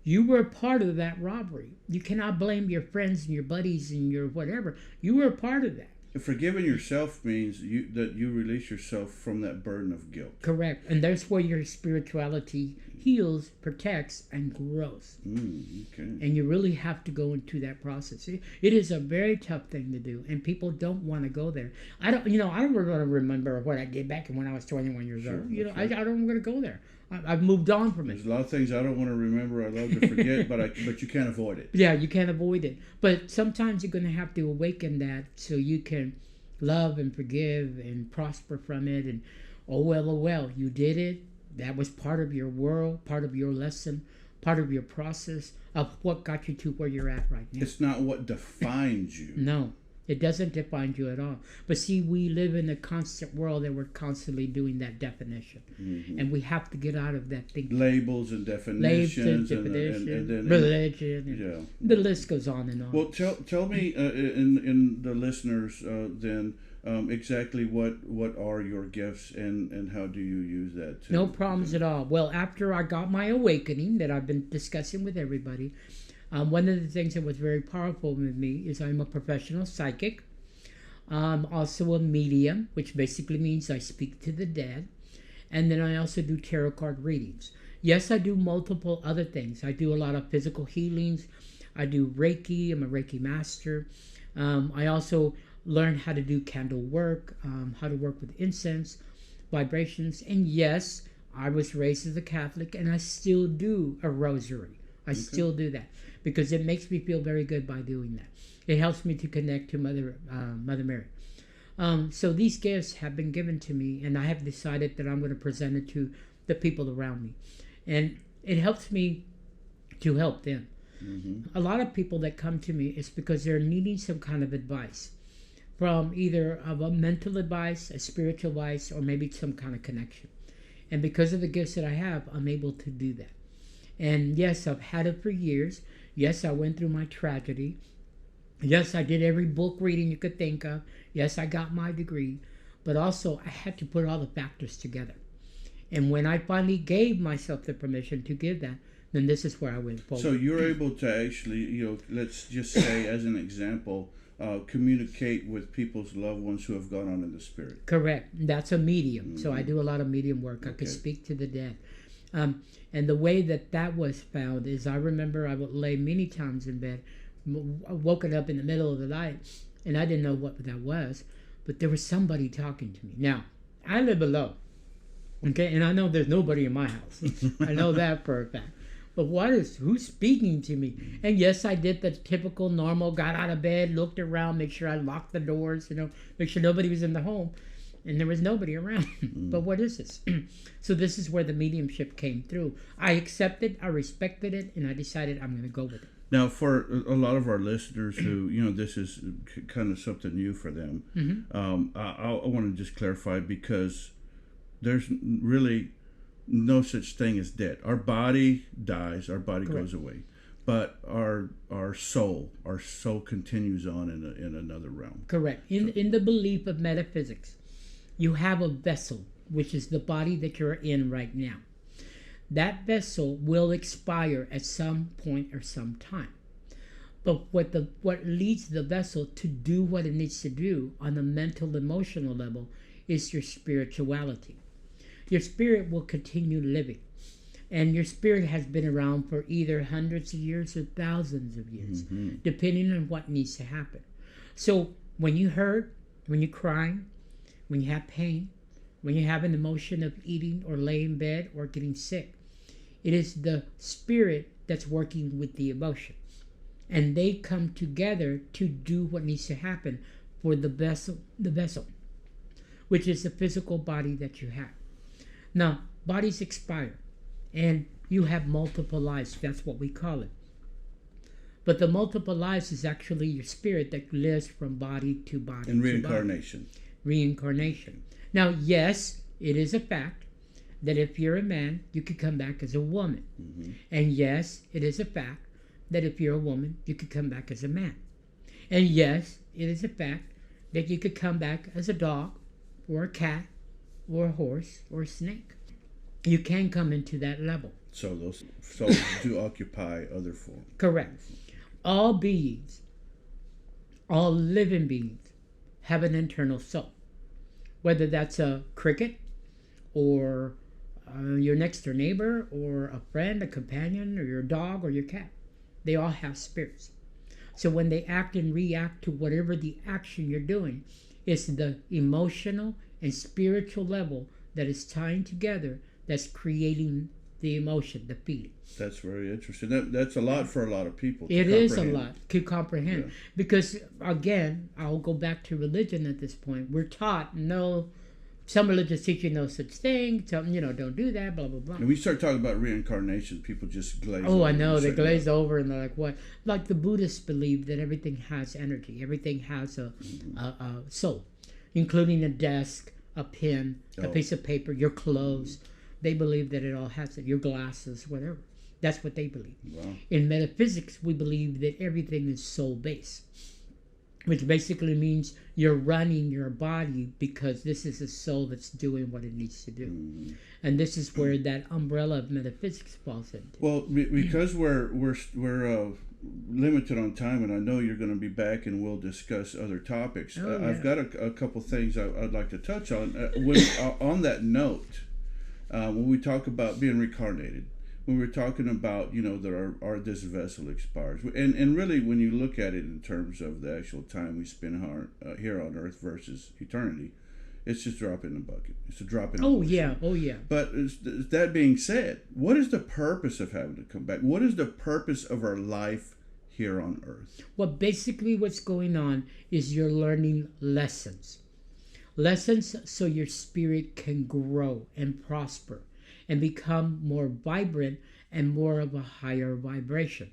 you were a part of that robbery. You cannot blame your friends and your buddies and your whatever. You were a part of that. Forgiving yourself means that you release yourself from that burden of guilt. Correct. And that's where your spirituality heals, protects, and grows. Okay. And you really have to go into that process. It is a very tough thing to do, and people don't want to go there. I don't want to remember what I did back when I was 21 years old. I don't want to go there. I've moved on from it. There's a lot of things I don't want to remember. I love to forget, but you can't avoid it. Yeah, you can't avoid it. But sometimes you're going to have to awaken that so you can love and forgive and prosper from it. And oh well, you did it. That was part of your world, part of your lesson, part of your process of what got you to where you're at right now. It's not what defines you. No, it doesn't define you at all. But see, we live in a constant world that we're constantly doing that definition. And we have to get out of that thing. Labels and definitions. And then religion. And the list goes on and on. Well, tell me, in the listeners, then, exactly what are your gifts and how do you use that? No problems at all. Well, after I got my awakening that I've been discussing with everybody, one of the things that was very powerful with me is I'm a professional psychic. Also a medium, which basically means I speak to the dead. And then I also do tarot card readings. Yes, I do multiple other things. I do a lot of physical healings. I do Reiki. I'm a Reiki master. I also learn how to do candle work, how to work with incense, vibrations. And yes, I was raised as a Catholic, and I still do a rosary. I still do that because it makes me feel very good by doing that. It helps me to connect to Mother Mary. So these gifts have been given to me, and I have decided that I'm going to present it to the people around me. And it helps me to help them. A lot of people that come to me is because they're needing some kind of advice, from either of a mental advice, a spiritual advice, or maybe some kind of connection. And because of the gifts that I have, I'm able to do that. And yes, I've had it for years. Yes, I went through my tragedy. Yes, I did every book reading you could think of. Yes, I got my degree. But also, I had to put all the factors together. And when I finally gave myself the permission to give that, then this is where I went forward. So you're able to actually, let's just say as an example, communicate with people's loved ones who have gone on in the spirit. Correct. That's a medium. So I do a lot of medium work. I could speak to the dead. And the way that was found is, I remember I would lay many times in bed, woken up in the middle of the night, and I didn't know what that was, but there was somebody talking to me. Now, I live below, okay, and I know there's nobody in my house. I know that for a fact. But who's speaking to me? And yes, I did the typical normal, got out of bed, looked around, make sure I locked the doors, make sure nobody was in the home. And there was nobody around. But what is this? So this is where the mediumship came through. I accepted, I respected it, and I decided I'm going to go with it. Now, for a lot of our listeners who, this is kind of something new for them, I want to just clarify, because there's really no such thing as dead. Our body dies, our body Correct. goes away, but our soul continues on in another realm. Correct. In the belief of metaphysics, you have a vessel, which is the body that you're in right now. That vessel will expire at some point or some time. But what leads the vessel to do what it needs to do on the mental, emotional level is your spirituality. Your spirit will continue living. And your spirit has been around for either hundreds of years or thousands of years, depending on what needs to happen. So when you hurt, when you cry, when you have pain, when you have an emotion of eating or laying in bed or getting sick, it is the spirit that's working with the emotion. And they come together to do what needs to happen for the vessel, which is the physical body that you have. Now, bodies expire, and you have multiple lives. That's what we call it. But the multiple lives is actually your spirit that lives from body to body. And reincarnation. Reincarnation. Now, yes, it is a fact that if you're a man, you could come back as a woman. And yes, it is a fact that if you're a woman, you could come back as a man. And yes, it is a fact that you could come back as a dog or a cat or a horse or a snake. You can come into that level. So those souls do occupy other forms. Correct. All beings, all living beings, have an internal soul. Whether that's a cricket or your next door neighbor or a friend, a companion, or your dog or your cat. They all have spirits. So when they act and react to whatever the action you're doing, it's the emotional and spiritual level that is tying together that's creating the emotion, the feeling. That's very interesting. That's a lot for a lot of people. It is a lot to comprehend. Yeah. Because, again, I'll go back to religion at this point. We're taught, no, some religions teach you no such thing. Some, don't do that, blah, blah, blah. And we start talking about reincarnation, people just glaze over. Oh, I know. They say, glaze over and they're like, what? Like the Buddhists believe that everything has energy. Everything has a soul, including a desk, a pen, a piece of paper, your clothes. They believe that it all has it. Your glasses, whatever. That's what they believe. Wow. In metaphysics, we believe that everything is soul-based, which basically means you're running your body because this is a soul that's doing what it needs to do. And this is where that umbrella of metaphysics falls into. Well, because we're limited on time, and I know you're going to be back and we'll discuss other topics. Yeah. I've got a couple things I'd like to touch on. On that note, when we talk about being reincarnated, when we're talking about, that this vessel expires, and really when you look at it in terms of the actual time we spend here on Earth versus eternity, it's just a drop in the bucket. It's a drop in the ocean. Oh yeah. But that being said, what is the purpose of having to come back? What is the purpose of our life here on Earth? Well, basically what's going on is you're learning lessons. Lessons so your spirit can grow and prosper and become more vibrant and more of a higher vibration.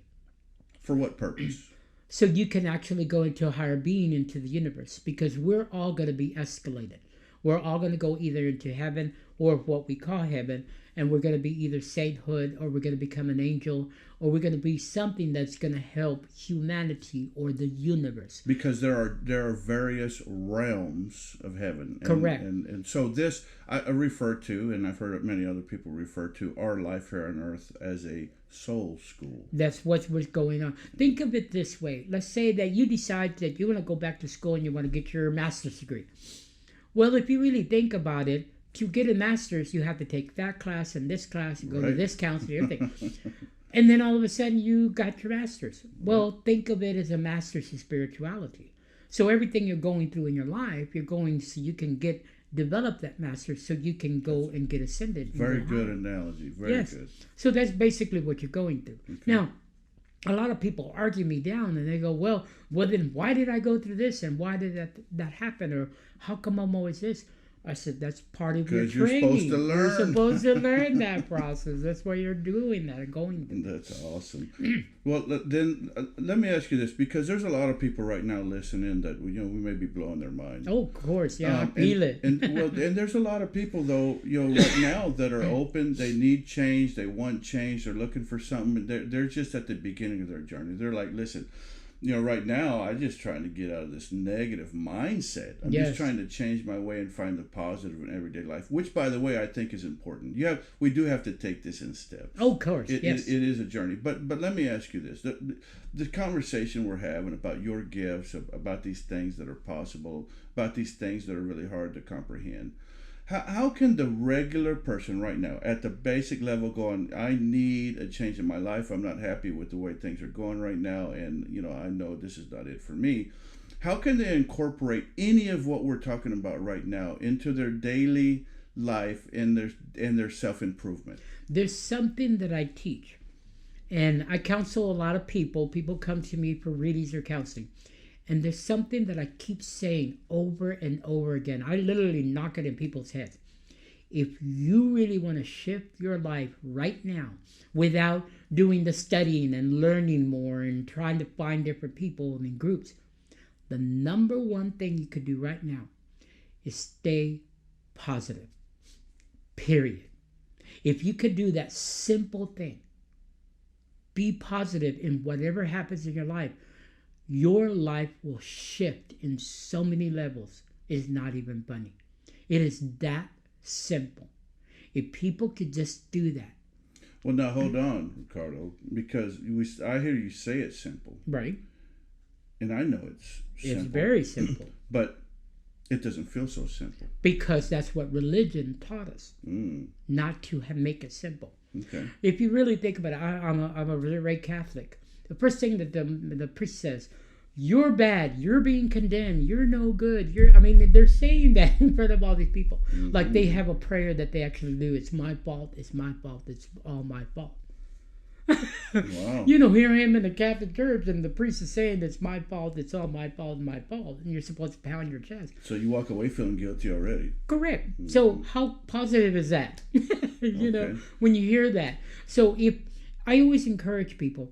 For what purpose? So you can actually go into a higher being into the universe, because we're all going to be escalated. We're all going to go either into heaven or what we call heaven, and we're going to be either sainthood, or we're going to become an angel, or we're going to be something that's going to help humanity or the universe. Because there are various realms of heaven. Correct. And so this, I refer to, and I've heard many other people refer to our life here on Earth as a soul school. That's what's going on. Think of it this way. Let's say that you decide that you want to go back to school and you want to get your master's degree. Well, if you really think about it, to get a master's, you have to take that class and this class and go to this counselor, everything. And then all of a sudden you got your master's. Well, think of it as a master's in spirituality. So everything you're going through in your life, you're going so you can develop that master's so you can go and get ascended. Very good analogy. Very good. So that's basically what you're going through. Okay. Now, a lot of people argue me down and they go, well then why did I go through this, and why did that happen, or how come I'm always this? I said, that's part of your Because you're training. supposed to learn. You're supposed to learn that process. That's why you're doing that and going through. That's awesome. Well, then let me ask you this, because there's a lot of people right now listening that we may be blowing their mind. Oh, of course, yeah, I feel it. and there's a lot of people though, right now that are open. They need change. They want change. They're looking for something. They're just at the beginning of their journey. They're like, listen. Right now, I'm just trying to get out of this negative mindset. I'm just trying to change my way and find the positive in everyday life, which, by the way, I think is important. We do have to take this in steps. Oh, of course, yes. It is a journey. But let me ask you this. The conversation we're having about your gifts, about these things that are possible, about these things that are really hard to comprehend, how can the regular person right now, at the basic level, going, I need a change in my life. I'm not happy with the way things are going right now, and I know this is not it for me. How can they incorporate any of what we're talking about right now into their daily life and their self-improvement? There's something that I teach, and I counsel a lot of people. People come to me for readings or counseling. And there's something that I keep saying over and over again. I literally knock it in people's heads. If you really want to shift your life right now without doing the studying and learning more and trying to find different people and in groups, the number one thing you could do right now is stay positive. Period. If you could do that simple thing, be positive in whatever happens in your life, your life will shift in so many levels. It's not even funny. It is that simple. If people could just do that. Well, now hold on, Ricardo, because I hear you say it's simple. Right. And I know it's simple. It's very simple. But it doesn't feel so simple. Because that's what religion taught us. Not to make it simple. Okay. If you really think about it, I'm a very Catholic. The first thing that the priest says, you're bad, you're being condemned, you're no good, they're saying that in front of all these people. Mm-hmm. Like they have a prayer that they actually do. It's my fault, it's all my fault. Wow. Here I am in the Catholic Church and the priest is saying it's my fault, it's all my fault, my fault. And you're supposed to pound your chest. So you walk away feeling guilty already. Correct. Mm-hmm. So how positive is that? When you hear that. So if I always encourage people,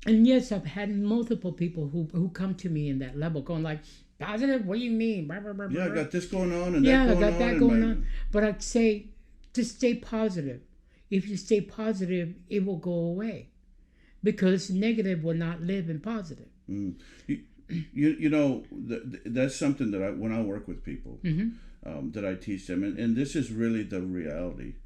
and yes, I've had multiple people who come to me in that level going like, positive, what do you mean? Blah, blah, blah, yeah, blah. I got this going on and that going on. Yeah, I got that going on. But I'd say, just stay positive. If you stay positive, it will go away. Because negative will not live in positive. Mm. That's something that when I work with people, that I teach them. And this is really the reality.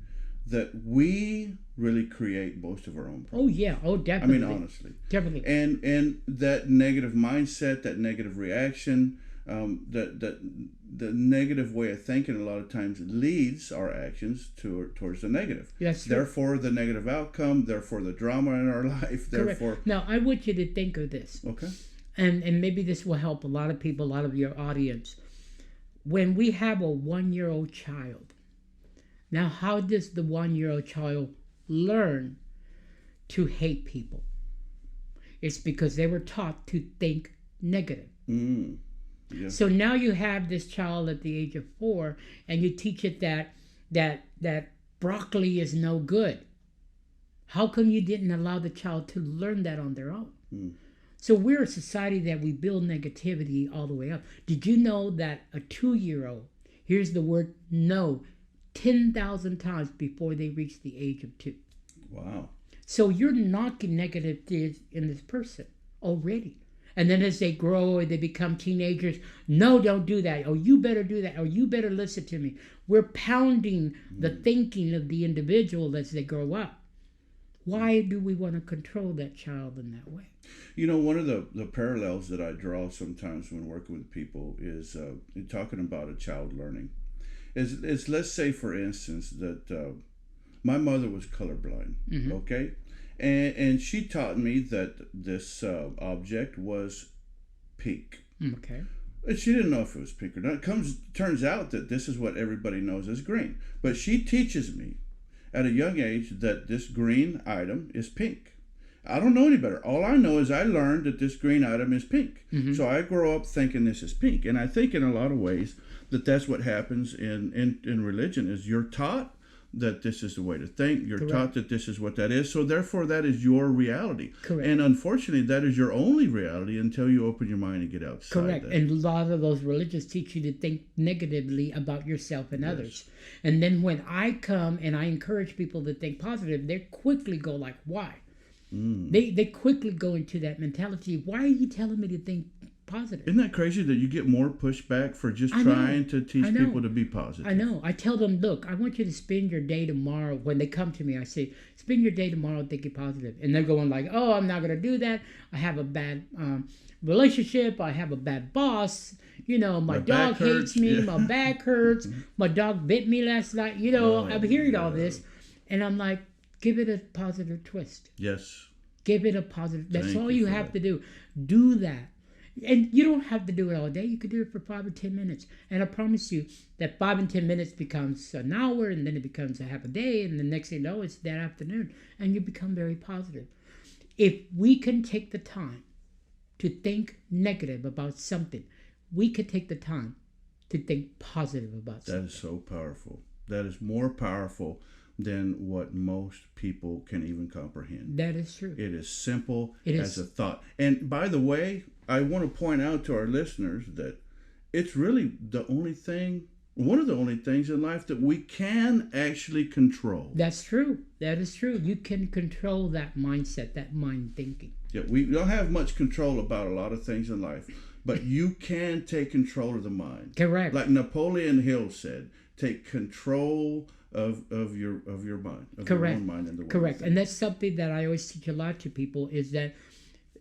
That we really create most of our own problems. Oh yeah, definitely. Honestly, definitely. And that negative mindset, that negative reaction, that the negative way of thinking, a lot of times leads our actions towards the negative. Yes. Therefore, the negative outcome. Therefore, the drama in our life. Therefore. Correct. Now, I want you to think of this. Okay. And maybe this will help a lot of people, a lot of your audience. When we have a 1-year-old child. Now, how does the 1-year-old child learn to hate people? It's because they were taught to think negative. Mm. Yeah. So now you have this child at the age of 4, and you teach it that broccoli is no good. How come you didn't allow the child to learn that on their own? Mm. So we're a society that we build negativity all the way up. Did you know that a 2-year-old hears the word no 10,000 times before they reach the age of 2? Wow. So you're knocking negative in this person already. And then as they grow or they become teenagers, no, don't do that. Oh, you better do that. Or you better listen to me. We're pounding the thinking of the individual as they grow up. Why do we want to control that child in that way? One of the parallels that I draw sometimes when working with people is in talking about a child learning. Is let's say, for instance, that my mother was colorblind, okay? And she taught me that this object was pink. Okay. And she didn't know if it was pink or not. Turns out that this is what everybody knows as green. But she teaches me at a young age that this green item is pink. I don't know any better. All I know is I learned that this green item is pink. So I grow up thinking this is pink. And I think in a lot of ways that's what happens in religion is you're taught that this is the way to think. You're taught that this is what that is. So therefore, that is your reality. Correct. And unfortunately, that is your only reality until you open your mind and get outside. Correct. And a lot of those religions teach you to think negatively about yourself and others. And then when I come and I encourage people to think positive, they quickly go like, why? They quickly go into that mentality. Why are you telling me to think positive? Isn't that crazy that you get more pushback for just trying to teach people to be positive? I know. I tell them, look, I want you to spend your day tomorrow. When they come to me, I say, spend your day tomorrow thinking positive. And they're going like, oh, I'm not going to do that. I have a bad relationship. I have a bad boss. You know, my dog hates me. My back hurts. My dog bit me last night. You know, I'm hearing all this. And I'm like, give it a positive twist. Yes. Give it a positive. That's all you have to do. Do that. And you don't have to do it all day. You could do it for 5 or 10 minutes. And I promise you that 5 and 10 minutes becomes an hour, and then it becomes a half a day, and the next thing you know, it's that afternoon. And you become very positive. If we can take the time to think negative about something, we could take the time to think positive about something. That is so powerful. That is more powerful than what most people can even comprehend. That is true. It is simple as a thought. And by the way, I want to point out to our listeners that it's really one of the only things in life that we can actually control. That's true. That is true. You can control that mindset, that mind thinking. Yeah, we don't have much control about a lot of things in life, but you can take control of the mind. Correct. Like Napoleon Hill said, take control of your mind, of your own mind and the way. Correct. And that's something that I always teach a lot to people is that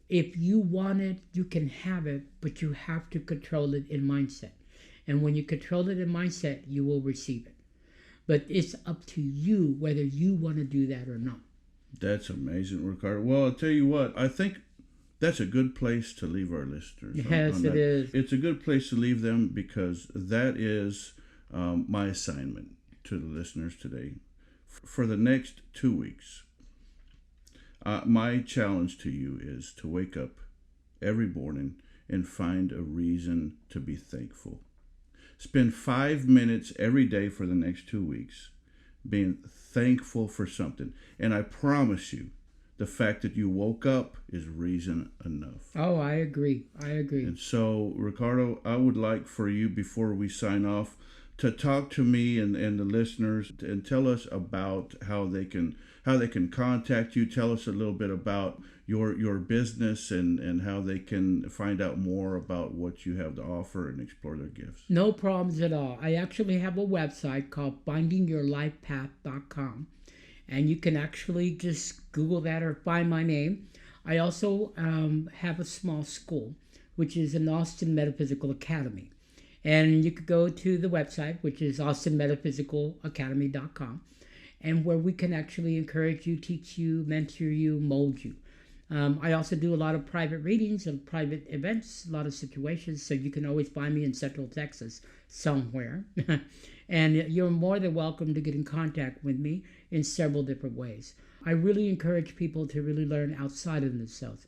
if you want it, you can have it, but you have to control it in mindset. And when you control it in mindset, you will receive it. But it's up to you whether you want to do that or not. That's amazing, Ricardo. Well, I'll tell you what, I think that's a good place to leave our listeners. Yes, it is. It's a good place to leave them because that is my assignment to the listeners today. For the next 2 weeks, my challenge to you is to wake up every morning and find a reason to be thankful. Spend 5 minutes every day for the next 2 weeks being thankful for something. And I promise you, the fact that you woke up is reason enough. Oh, I agree. And so, Ricardo, I would like for you, before we sign off, to talk to me and the listeners and tell us about how they can contact you. Tell us a little bit about your business and how they can find out more about what you have to offer and explore their gifts. No problems at all. I actually have a website called findingyourlifepath.com, and you can actually just Google that or find my name. I also have a small school, which is an Austin Metaphysical Academy. And you could go to the website, which is austinmetaphysicalacademy.com, and where we can actually encourage you, teach you, mentor you, mold you. I also do a lot of private readings and private events, a lot of situations, so you can always find me in Central Texas somewhere. And you're more than welcome to get in contact with me in several different ways. I really encourage people to really learn outside of themselves.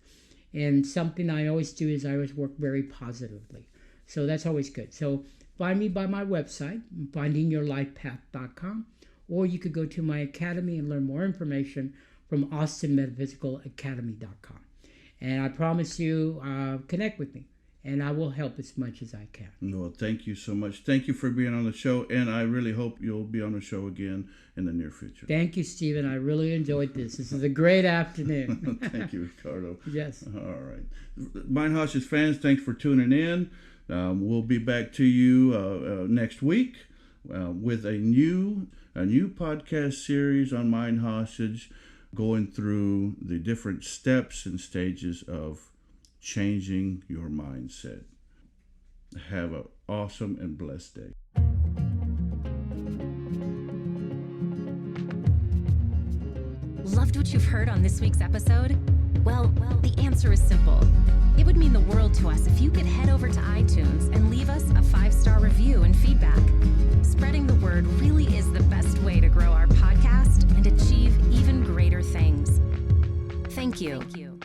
And something I always do is I always work very positively. So that's always good. So find me by my website, findingyourlifepath.com, or you could go to my academy and learn more information from austinmetaphysicalacademy.com. And I promise you, connect with me, and I will help as much as I can. Well, thank you so much. Thank you for being on the show, and I really hope you'll be on the show again in the near future. Thank you, Stephen. I really enjoyed this. This is a great afternoon. Thank you, Ricardo. Yes. All right. Mind Hostage fans, thanks for tuning in. We'll be back to you next week with a new podcast series on Mind Hostage, going through the different steps and stages of changing your mindset. Have an awesome and blessed day. Loved what you've heard on this week's episode? Well, the answer is simple. It would mean the world to us if you could head over to iTunes and leave us a 5-star review and feedback. Spreading the word really is the best way to grow our podcast and achieve even greater things. Thank Thank you.